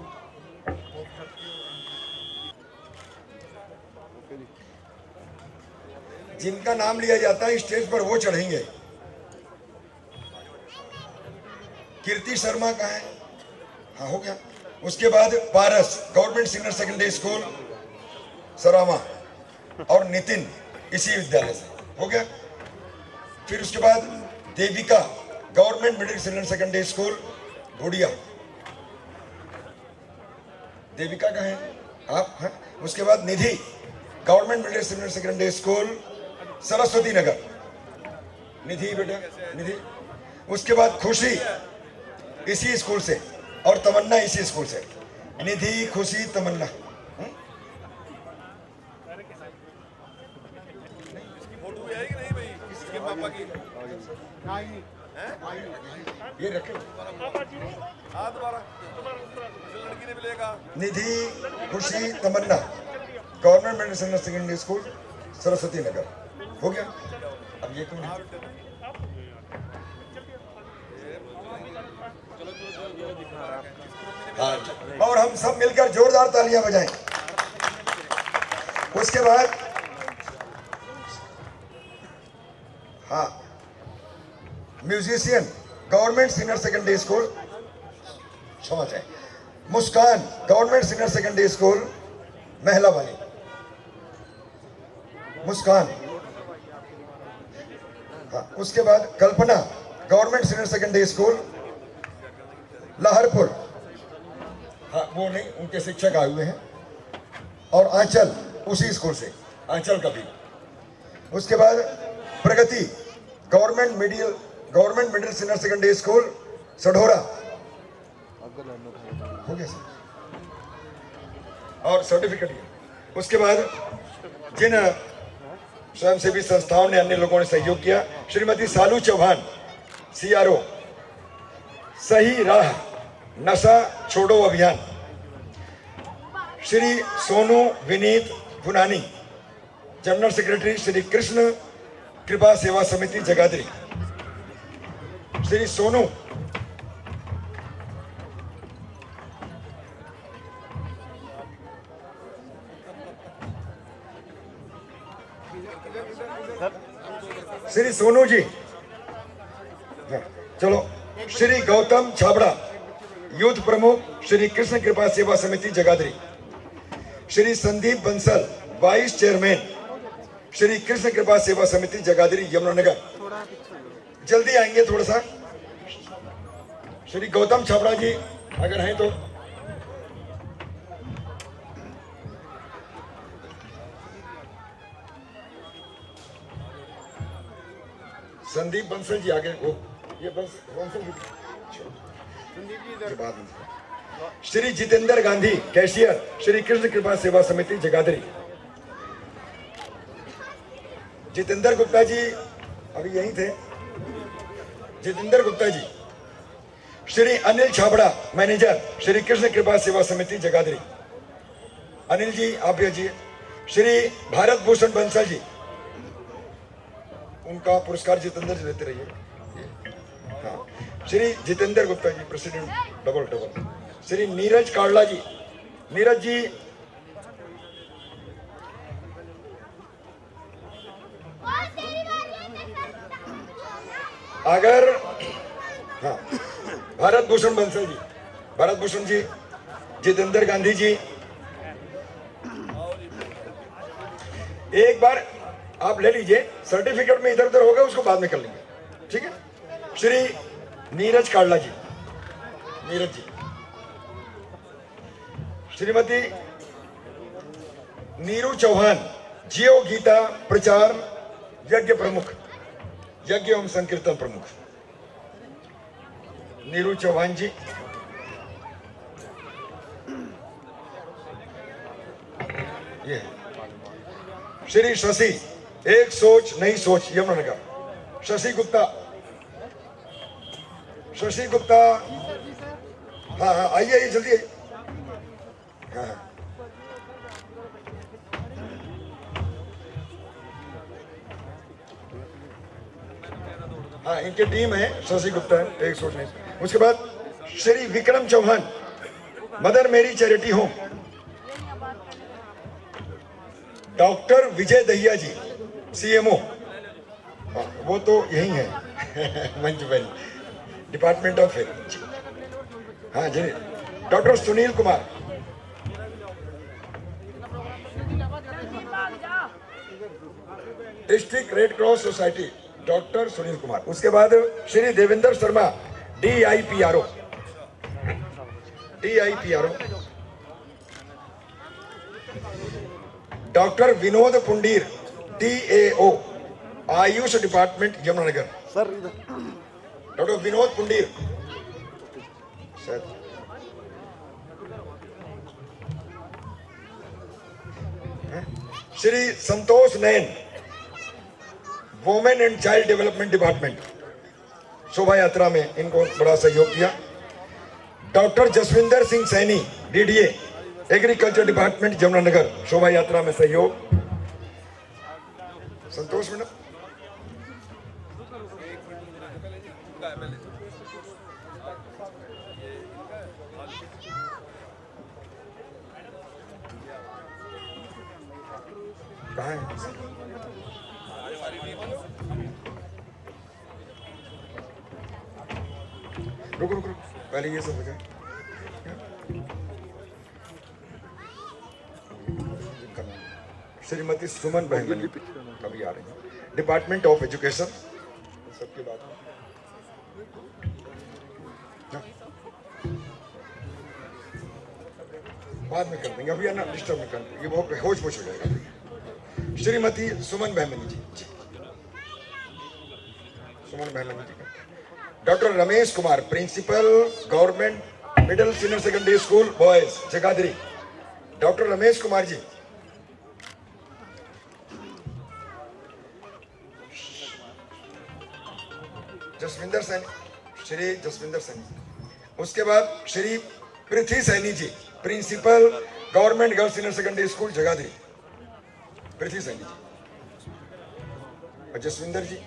Speaker 6: जिनका नाम लिया जाता है स्टेज पर वो चढ़ेंगे। कीर्ति शर्मा का है, हाँ हो गया। उसके बाद पारस गवर्नमेंट सीनियर सेकेंडरी स्कूल सरामा और नितिन इसी विद्यालय से, हो गया। फिर उसके बाद Devika government middle senior secondary school Ghodiya, Devika का है आप, हैं। उसके बाद Nidhi government middle senior secondary school Saraswati Nagar, Nidhi बेटा निधि। उसके बाद खुशी इसी स्कूल से और तमन्ना इसी स्कूल से, निधि खुशी तमन्ना। ये रखे Nidhi Khushi Tamanna government middle senior secondary school Saraswati Nagar, हो गया। अब ये कौन है? हाँ, और हम सब मिलकर जोरदार तालियां बजाएं। उसके बाद हाँ, musician government senior secondary school, क्षमा चाहे, Muskan government senior secondary school महिला वाली, मुस्कान। हाँ, उसके बाद Kalpana government senior secondary school Laharpur, हाँ वो नहीं, उनके शिक्षक आए हुए हैं। और आंचल उसी स्कूल से, आंचल का भी। उसके बाद Pragati government middle senior secondary school Sadhora, हो गया सर, और सर्टिफिकेट। उसके बाद जिन स्वयंसेवी संस्थाओं ने, अन्य लोगों ने सहयोग किया, श्रीमती सालू चौहान CRO सही राह नशा छोड़ो अभियान, श्री सोनू विनीत गुनानी, जनरल सेक्रेटरी श्री कृष्ण कृपा सेवा समिति जगाधरी। श्री सोनू श्री सोनू जी, चलो। श्री गौतम छाबड़ा, यूथ प्रमुख श्री कृष्ण कृपा सेवा समिति जगाधरी। Shri Sandeep Bansal, vice chairman Shri Krishna Kripa Seva Samiti Jagadhri Yamunanagar. जल्दी आएंगे थोड़ा सा। श्री गौतम छाबड़ा जी अगर हैं तो। संदीप बंसल जी आगे, वो ये बंसल जी बाद में। श्री जितेंद्र गांधी, कैशियर श्री कृष्ण कृपा सेवा समिति जगाधरी। जितेंद्र गुप्ता जी अभी यहीं थे। जितेंद्र गुप्ता जी। श्री अनिल छाबड़ा, मैनेजर श्री कृष्ण कृपा सेवा समिति जगाधरी। अनिल जी आप भेजिए। श्री भारत भूषण बंसल जी, उनका पुरस्कार जितेंद्र जी लेते रहिए। हाँ, श्री जितेंद्र गुप्ता जी, प्रेसिडेंट डबल। श्री नीरज काड़ला जी, नीरज जी अगर, हाँ, भारत भूषण बंसल जी, भारत भूषण जी, जितेंद्र गांधी जी, एक बार आप ले लीजिए। सर्टिफिकेट में इधर उधर होगा उसको बाद में कर लेंगे, ठीक है। श्री नीरज काड़ला जी, नीरज जी। श्रीमती नीरू चौहान, जियो गीता प्रचार यज्ञ प्रमुख, यज्ञ एवं संकीर्तन प्रमुख नीरू चौहान जी। ये श्री शशि, एक सोच नई सोच यमुनानगर। शशि गुप्ता, शशि गुप्ता, हाँ हाँ आइए आइए जल्दी आइए। हाँ हाँ, इनकी टीम है, शशि गुप्ता है, एक सोच नहीं। उसके बाद श्री विक्रम चौहान, मदर मेरी charity home. Doctor Vijay Dahiya जी, सीएमओ, वो तो यही है मंच बहन, डिपार्टमेंट ऑफ हेल्थ। हाँ जी। Doctor Sunil Kumar, district red cross society, doctor Sunil Kumar. उसके बाद Shri Devendra Sharma, DIPRO, doctor Vinod Pundir, DAO, AYUSH department Yamunanagar. Sir doctor Vinod Pundir sir. Shri Santosh Nain, women and child development department, शोभा यात्रा में इनको बड़ा सहयोग किया। Doctor Jaswinder Singh Saini, DDA, agriculture department Yamunanagar, शोभा यात्रा में सहयोग। संतोष मैडम। कहाँ है? रुको रुको, पहले ये सब हो जाए। श्रीमती सुमन बहन कभी आ रही है, डिपार्टमेंट ऑफ एजुकेशन। सबके बाद में कर देंगे, अभी ना डिस्टर्ब नहीं करते, ये बहुत होश पोश हो जाएगा। Shrimati Suman Bahmani ji, Suman Bahmani ji. Doctor Ramesh Kumar, principal government middle senior secondary school boys Jagadhri, doctor Ramesh Kumar ji. Jaswinder Saini, Shri Jaswinder Saini. उसके बाद Shri Prithvi Saini ji, principal government girls senior secondary school Jagadhri, Prithvi Saini ji. और जसविंदर जी,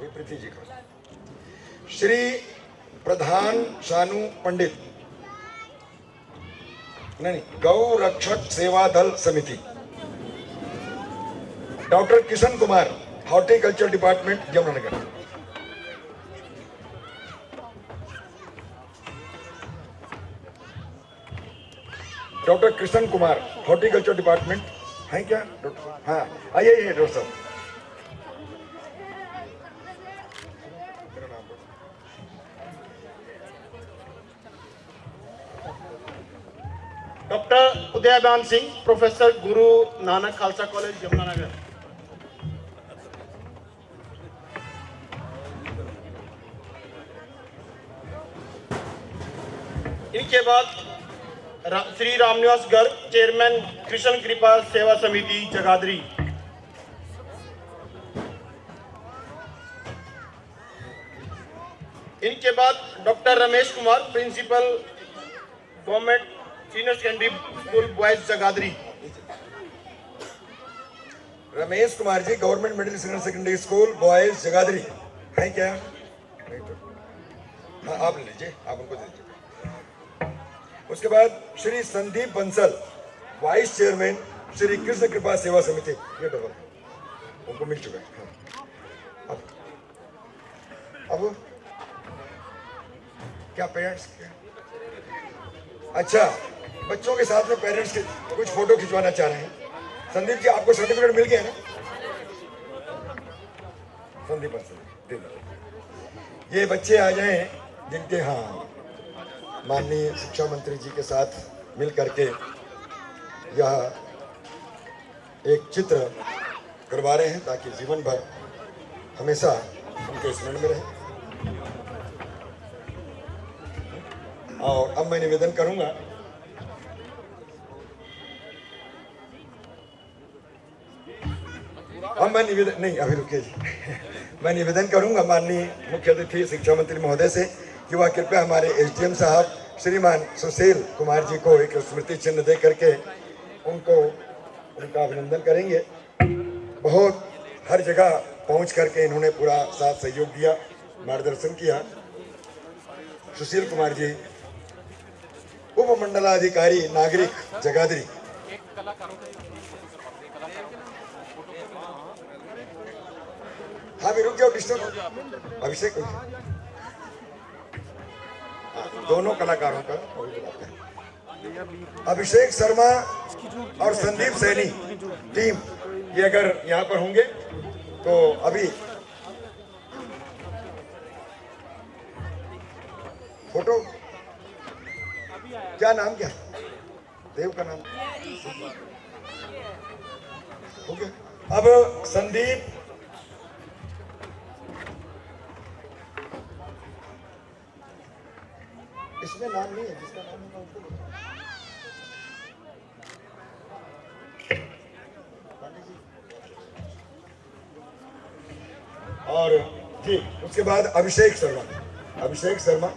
Speaker 6: ये पृथ्वी जी का। श्री प्रधान शानू पंडित, नहीं, गौ रक्षक सेवा दल समिति। Doctor Kishan Kumar, horticulture department, Yamunanagar. Doctor Krishna Kumar, horticulture department है क्या डॉक्टर? हाँ, आइए डॉक्टर साहब।
Speaker 8: Doctor Udaybhan Singh, professor, Guru Nanak Khalsa college, Yamunanagar. इनके बाद श्री रामनिवास गर्ग, चेयरमैन कृष्ण कृपा सेवा समिति जगाधरी। इनके बाद doctor Ramesh Kumar, principal government senior secondary school boys Jagadhri.
Speaker 6: Ramesh Kumar ji, government middle senior secondary school boys Jagadhri है क्या? हाँ, आप ले लीजिए, आप उनको दे दीजिए। उसके बाद श्री संदीप बंसल, वाइस चेयरमैन श्री कृष्ण कृपा सेवा समिति, ये डबल उनको मिल चुका है। हाँ। अब क्या पेरेंट्स क्या? अच्छा, बच्चों के साथ में पेरेंट्स के कुछ फोटो खिंचवाना चाह रहे हैं। संदीप जी, आपको सर्टिफिकेट मिल गया ना? संदीप बंसल दे दो। ये बच्चे आ जाए जिनके, हाँ, माननीय शिक्षा मंत्री जी के साथ मिल करके यह एक चित्र करवा रहे हैं ताकि जीवन भर हमेशा उनके स्मरण में रहे। और अब मैं निवेदन करूंगा नहीं, अभी रुकिए जी। मैं निवेदन करूंगा माननीय मुख्य अतिथि शिक्षा मंत्री महोदय से कि वह कृपया हमारे एसडीएम साहब श्रीमान सुशील कुमार जी को एक स्मृति चिन्ह दे करके उनका अभिनंदन करेंगे। बहुत हर जगह पहुंच करके इन्होंने पूरा साथ सहयोग दिया, मार्गदर्शन किया। सुशील कुमार जी, उप मंडलाधिकारी नागरिक जगाधरी। हाँ, भी रुक जाओ, डिस्टर्ब। अभिषेक, दोनों कलाकारों का अभिषेक शर्मा और संदीप सैनी टीम, ये अगर यहाँ पर होंगे तो अभी फोटो, क्या नाम, क्या देव का नाम हो गया। अब संदीप, इसमें नाम नहीं है, जिसका नाम है उनको और जी। उसके बाद अभिषेक शर्मा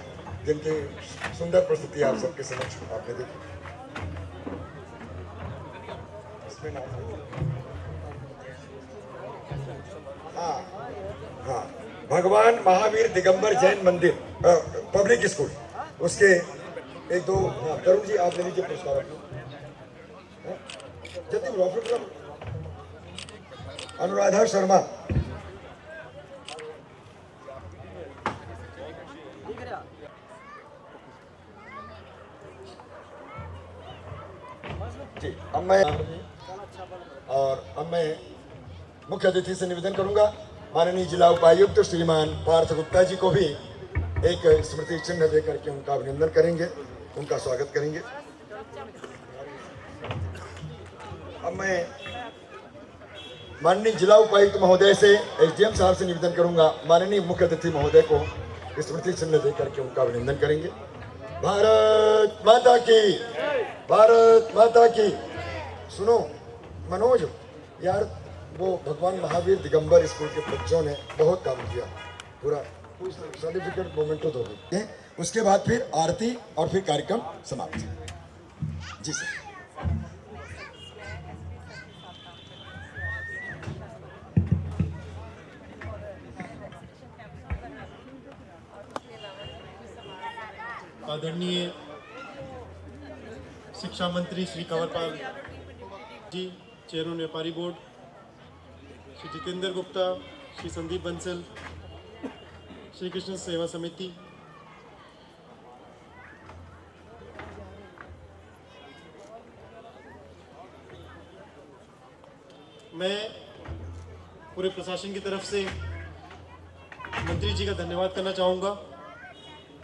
Speaker 6: जिनकी सुंदर प्रस्तुति आप सबके समक्ष आपने देखी। इसमें नाम हाँ, भगवान महावीर दिगंबर जैन मंदिर पब्लिक स्कूल, उसके एक दो। हाँ, करुण जी, आप ले लीजिए पुरस्कार। जतिन अनुराधा शर्मा, जी। अब मैं मुख्य अतिथि से निवेदन करूंगा माननीय जिला उपायुक्त श्रीमान पार्थ गुप्ता जी को भी एक स्मृति चिन्ह देकर के उनका अभिनंदन करेंगे, उनका स्वागत करेंगे। अब मैं माननीय जिला उपायुक्त महोदय से, एसडीएम साहब से निवेदन करूंगा माननीय मुख्य अतिथि महोदय को स्मृति चिन्ह देकर के उनका अभिनंदन करेंगे। भारत माता की, भारत माता की। सुनो मनोज यार, वो भगवान महावीर दिगंबर स्कूल के बच्चों ने बहुत काम किया, पूरा सर्टिफिकेट मोमेंटो दोगे, उसके बाद फिर आरती और फिर कार्यक्रम समाप्त। जी सर।
Speaker 9: आदरणीय शिक्षा मंत्री श्री कंवरपाल जी, चेयरमैन व्यापारी बोर्ड, श्री जितेंद्र गुप्ता, श्री संदीप बंसल, श्री कृष्ण सेवा समिति, मैं पूरे प्रशासन की तरफ से मंत्री जी का धन्यवाद करना चाहूँगा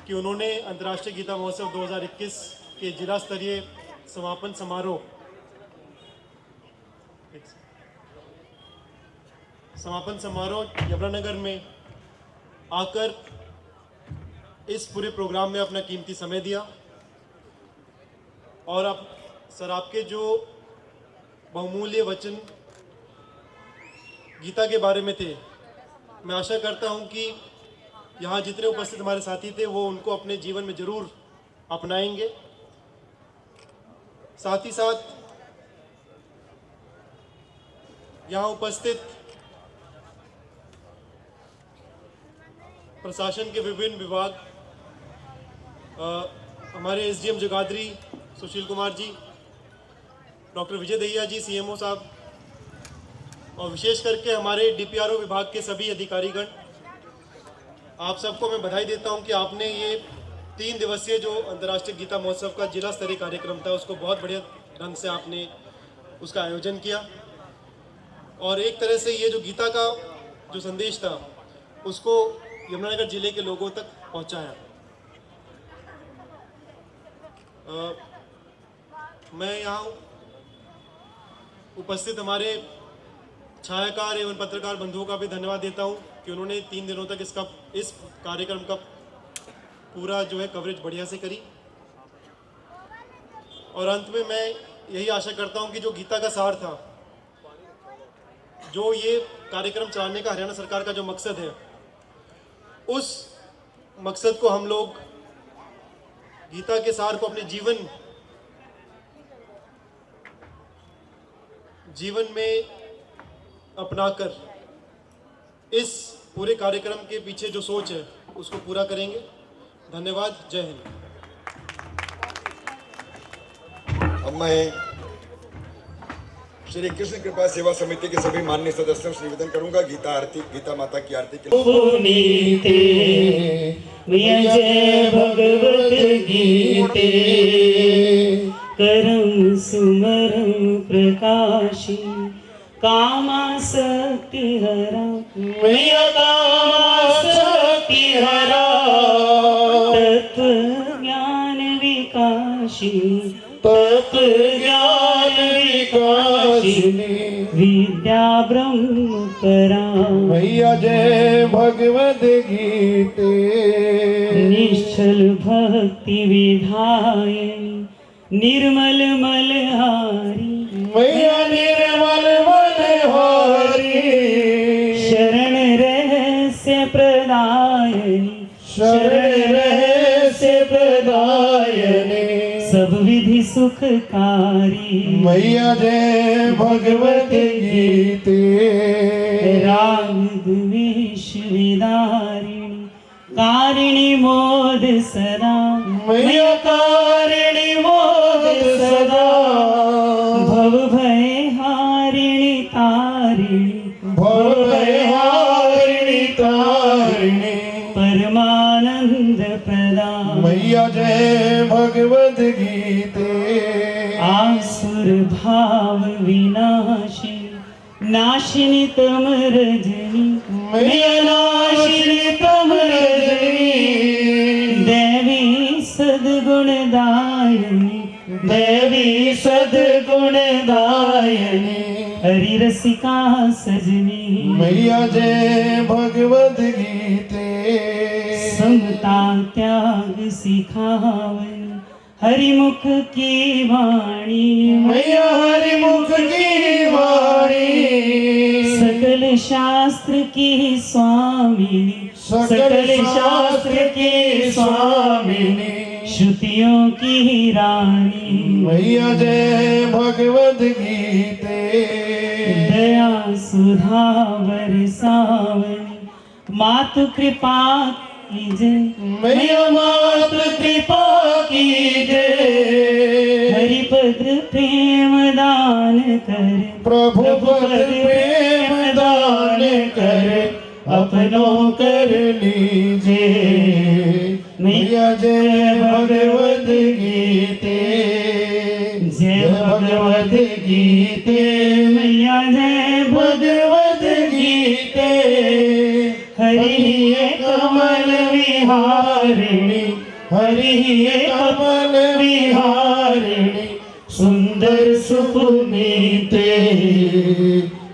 Speaker 9: कि उन्होंने अंतर्राष्ट्रीय गीता महोत्सव 2021 के जिला स्तरीय समापन समारोह यमुनानगर में आकर इस पूरे प्रोग्राम में अपना कीमती समय दिया। और अब सर, आपके जो बहुमूल्य वचन गीता के बारे में थे, मैं आशा करता हूं कि यहाँ जितने उपस्थित हमारे साथी थे वो उनको अपने जीवन में जरूर अपनाएंगे। साथ ही साथ यहाँ उपस्थित प्रशासन के विभिन्न विभाग, हमारे एसडीएम जगाधरी सुशील कुमार जी, डॉक्टर विजय दहिया जी सीएमओ साहब, और विशेष करके हमारे डीपीआरओ विभाग के सभी अधिकारीगण, आप सबको मैं बधाई देता हूं कि आपने ये 3 दिवसीय जो अंतर्राष्ट्रीय गीता महोत्सव का जिला स्तरीय कार्यक्रम था उसको बहुत बढ़िया ढंग से आपने उसका आयोजन किया। और एक तरह से ये जो गीता का जो संदेश था उसको यमुनानगर जिले के लोगों तक पहुंचाया। मैं यहाँ उपस्थित हमारे छायाकार एवं पत्रकार बंधुओं का भी धन्यवाद देता हूँ कि उन्होंने 3 दिनों तक इस कार्यक्रम का पूरा जो है कवरेज बढ़िया से करी। और अंत में मैं यही आशा करता हूँ कि जो गीता का सार था, जो ये कार्यक्रम चलाने का हरियाणा सरकार का जो मकसद है, उस मकसद को हम लोग गीता के सार को अपने जीवन में अपनाकर इस पूरे कार्यक्रम के पीछे जो सोच है उसको पूरा करेंगे। धन्यवाद। जय हिंद।
Speaker 6: अब मैं श्री कृष्ण कृपा सेवा समिति के सभी माननीय सदस्यों से निवेदन करूंगा गीता आरती, गीता माता की आरती के
Speaker 5: लिए जय भगवत गीते करम सुमरम प्रकाशी कामासक्ति हरा मैया कामासक्ति हरा तत्व ज्ञान विकाशी तत्व ज्ञान विकासिनी विद्या ब्रह्म परा मैया जय भगवद गीते निश्चल भक्ति विधायिनी निर्मल मलहारी मैया निर्मल मलहारी शरण रहस्य प्रदायिनी शरण रहस्य प्रदायिनी सब विधि सुखकारी मैया जय भगवत गीते राग विश्वविदारिणी कारिणी मोद सदा मैया कारिणी मोद सदा भव भय हारिणी तारिणी भव भय हारिणी तारिणी परमानंद प्रदा मैया जय भगवद गीते आसुर भाव विनाशी नाशिनी तम रजनी मैया नाशिनी तम रजनी देवी सद्गुणदायिनी देवी सद्गुणदायिनी हरि रसिका सजनी मैया जय भगवद गीते समता त्याग सिखावनी हरिमुख की वाणी,
Speaker 10: मैया हरिमुख की वाणी,
Speaker 5: सकल शास्त्र की स्वामिनी, सकल शास्त्र की स्वामिनी, श्रुतियों की रानी,
Speaker 10: मैया जय भगवद गीते,
Speaker 5: दया सुधा बरसावनी, मातु कृपा कीजय,
Speaker 10: मैया मातु कृपा कीजय,
Speaker 5: हरिपद प्रेम दान कर,
Speaker 10: प्रभु पद प्रेम दान कर, अपनों कर लीजिए। मैया जय भगवद गीते,
Speaker 5: जय भगवद
Speaker 10: गीते,
Speaker 5: मैया जय
Speaker 10: भगवद गीते,
Speaker 5: हरि
Speaker 10: कमल विहारिणी, हरि कमल विहारिणी, सुंदर सुपुनीते,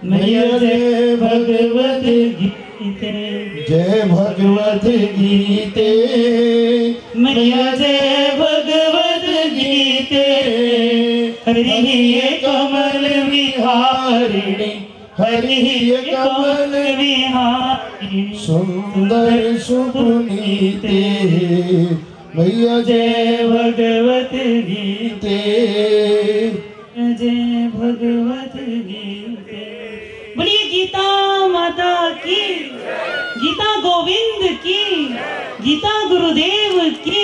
Speaker 10: मैया जय भगवद
Speaker 5: गीते,
Speaker 10: जय भगवद गीते,
Speaker 5: मैया जय भगवद गीते,
Speaker 10: हरि कमल विहारिणी, हरि कमल
Speaker 5: विहारिणी,
Speaker 10: सुंदर सुपुनीते, मैया जय
Speaker 5: भगवत गीते,
Speaker 10: गीते।
Speaker 5: जय भगवत गीते। बोलिए गीता माता की, गीता गोविंद की, गीता गुरुदेव की।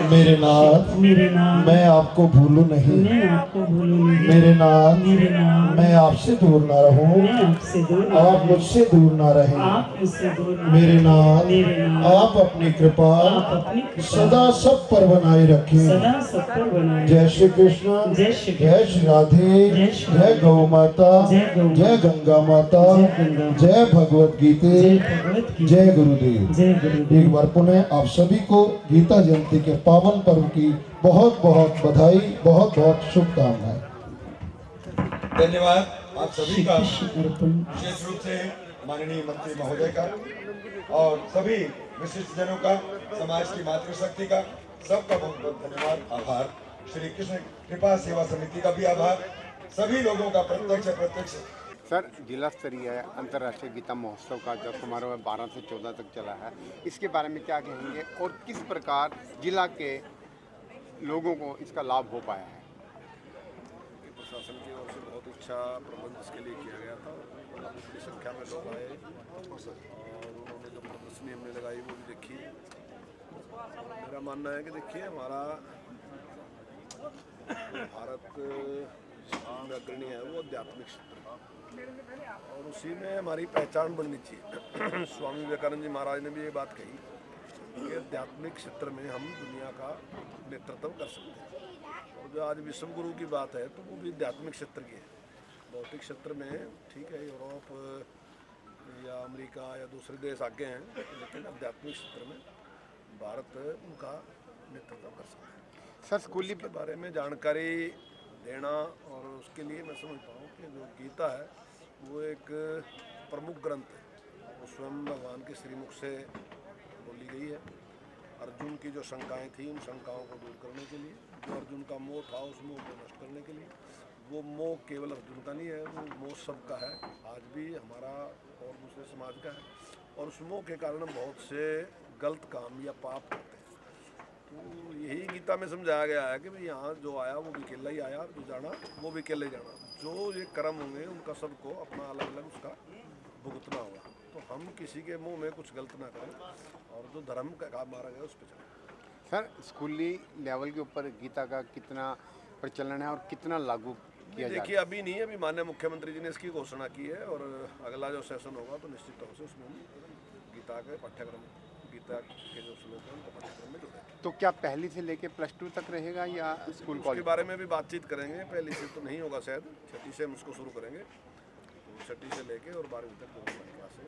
Speaker 10: मेरे नाथ,
Speaker 5: मेरे नाम,
Speaker 10: मैं आपको भूलूं नहीं,
Speaker 5: मैं आपको भूलूं नहीं,
Speaker 10: मेरे नाथ,
Speaker 5: मेरे नाम,
Speaker 10: मैं आपसे दूर ना रहूं,
Speaker 5: मैं आपसे दूर,
Speaker 10: आप मुझसे दूर ना रहें।
Speaker 5: आप मुझसे दूर,
Speaker 10: मेरे नाथ,
Speaker 5: मेरे नाम,
Speaker 10: आप अपनी कृपा
Speaker 5: आप अपनी कृपा
Speaker 10: सदा सब पर बनाए रखें।
Speaker 5: सदा सब पर बनाए।
Speaker 10: जय श्री कृष्ण,
Speaker 5: जय श्री
Speaker 10: जय श्री राधे,
Speaker 5: जय श्री
Speaker 10: जय गौ माता,
Speaker 5: जय गौ माता,
Speaker 10: जय गंगा माता,
Speaker 5: जय गंगा माता,
Speaker 10: जय भगवत गीते,
Speaker 5: जय भगवत गीता,
Speaker 10: जय गुरुदेव।
Speaker 5: जय गुरुदेव।
Speaker 10: एक बार पुनः आप सभी को गीता जयंती के पावन पर्व की बहुत बहुत बधाई, बहुत बहुत शुभकामनाएं।
Speaker 6: धन्यवाद आप सभी का,
Speaker 5: अर्पण।
Speaker 6: विशेष रूप से माननीय मंत्री महोदय का और सभी विशिष्ट जनों का, समाज की मातृशक्ति का, सबका बहुत बहुत धन्यवाद, आभार। श्री कृष्ण कृपा सेवा समिति का भी आभार, सभी लोगों का प्रत्यक्ष अप्रत्यक्ष।
Speaker 11: सर, जिला स्तरीय अंतर्राष्ट्रीय गीता महोत्सव का जो समारोह 12 से 14 तक चला है, इसके बारे में क्या कहेंगे और किस प्रकार जिला के लोगों को इसका लाभ हो पाया है?
Speaker 7: प्रशासन की ओर से बहुत अच्छा प्रबंध इसके लिए किया गया था, बड़ी संख्या में लोग आए और उन्होंने जो प्रदर्शनी हमने लगाई वो भी देखी। मेरा मानना है कि देखिए, हमारा भारत में अग्रणी है वो आध्यात्मिक क्षेत्र और उसी में हमारी पहचान बननी चाहिए। स्वामी विवेकानंद जी महाराज ने भी ये बात कही कि आध्यात्मिक क्षेत्र में हम दुनिया का नेतृत्व कर सकते हैं। और जो आज विश्व गुरु की बात है तो वो भी आध्यात्मिक क्षेत्र की है। भौतिक क्षेत्र में ठीक है, यूरोप या अमेरिका या दूसरे देश आगे हैं, लेकिन आध्यात्मिक क्षेत्र में भारत उनका नेतृत्व कर सकता है।
Speaker 11: सर, स्कूली
Speaker 7: के बारे में जानकारी देना, और उसके लिए मैं समझता हूँ कि जो गीता है वो एक प्रमुख ग्रंथ है, वो स्वयं भगवान के श्रीमुख से बोली गई है। अर्जुन की जो शंकाएं थी, उन शंकाओं को दूर करने के लिए, जो अर्जुन का मोह था उस मोह को नष्ट करने के लिए। वो मोह केवल अर्जुन का नहीं है, वो मोह सबका है, आज भी हमारा और दूसरे समाज का है। और उस मोह के कारण बहुत से गलत काम या पाप करते हैं। तो यही गीता में समझाया गया है कि भाई यहाँ जो आया वो भी अकेला ही आया, जो जाना वो भी अकेले जाना। जो ये कर्म होंगे उनका सबको अपना अलग अलग उसका भुगतना होगा। तो हम किसी के मुंह में कुछ गलत ना करें और जो धर्म का काम मारा गया उस पर चलें।
Speaker 11: सर, स्कूली लेवल के ऊपर गीता का कितना प्रचलन है और कितना लागू किया जाए?
Speaker 7: देखिए, अभी नहीं है, अभी माननीय मुख्यमंत्री जी ने इसकी घोषणा की है और अगला जो सेशन होगा तो निश्चित तौर से उसमें गीता के पाठ्यक्रम, गीता के जो श्लोक हैं उनको पाठ्यक्रम में जोड़ेंगे।
Speaker 11: तो क्या पहली से लेके +2 तक रहेगा या स्कूल कॉलेज?
Speaker 7: उसके बारे में भी बातचीत करेंगे। पहली से तो नहीं होगा शायद, छठी से हम उसको शुरू करेंगे। तो छठी से लेके और 12वीं तक 2 क्लास है।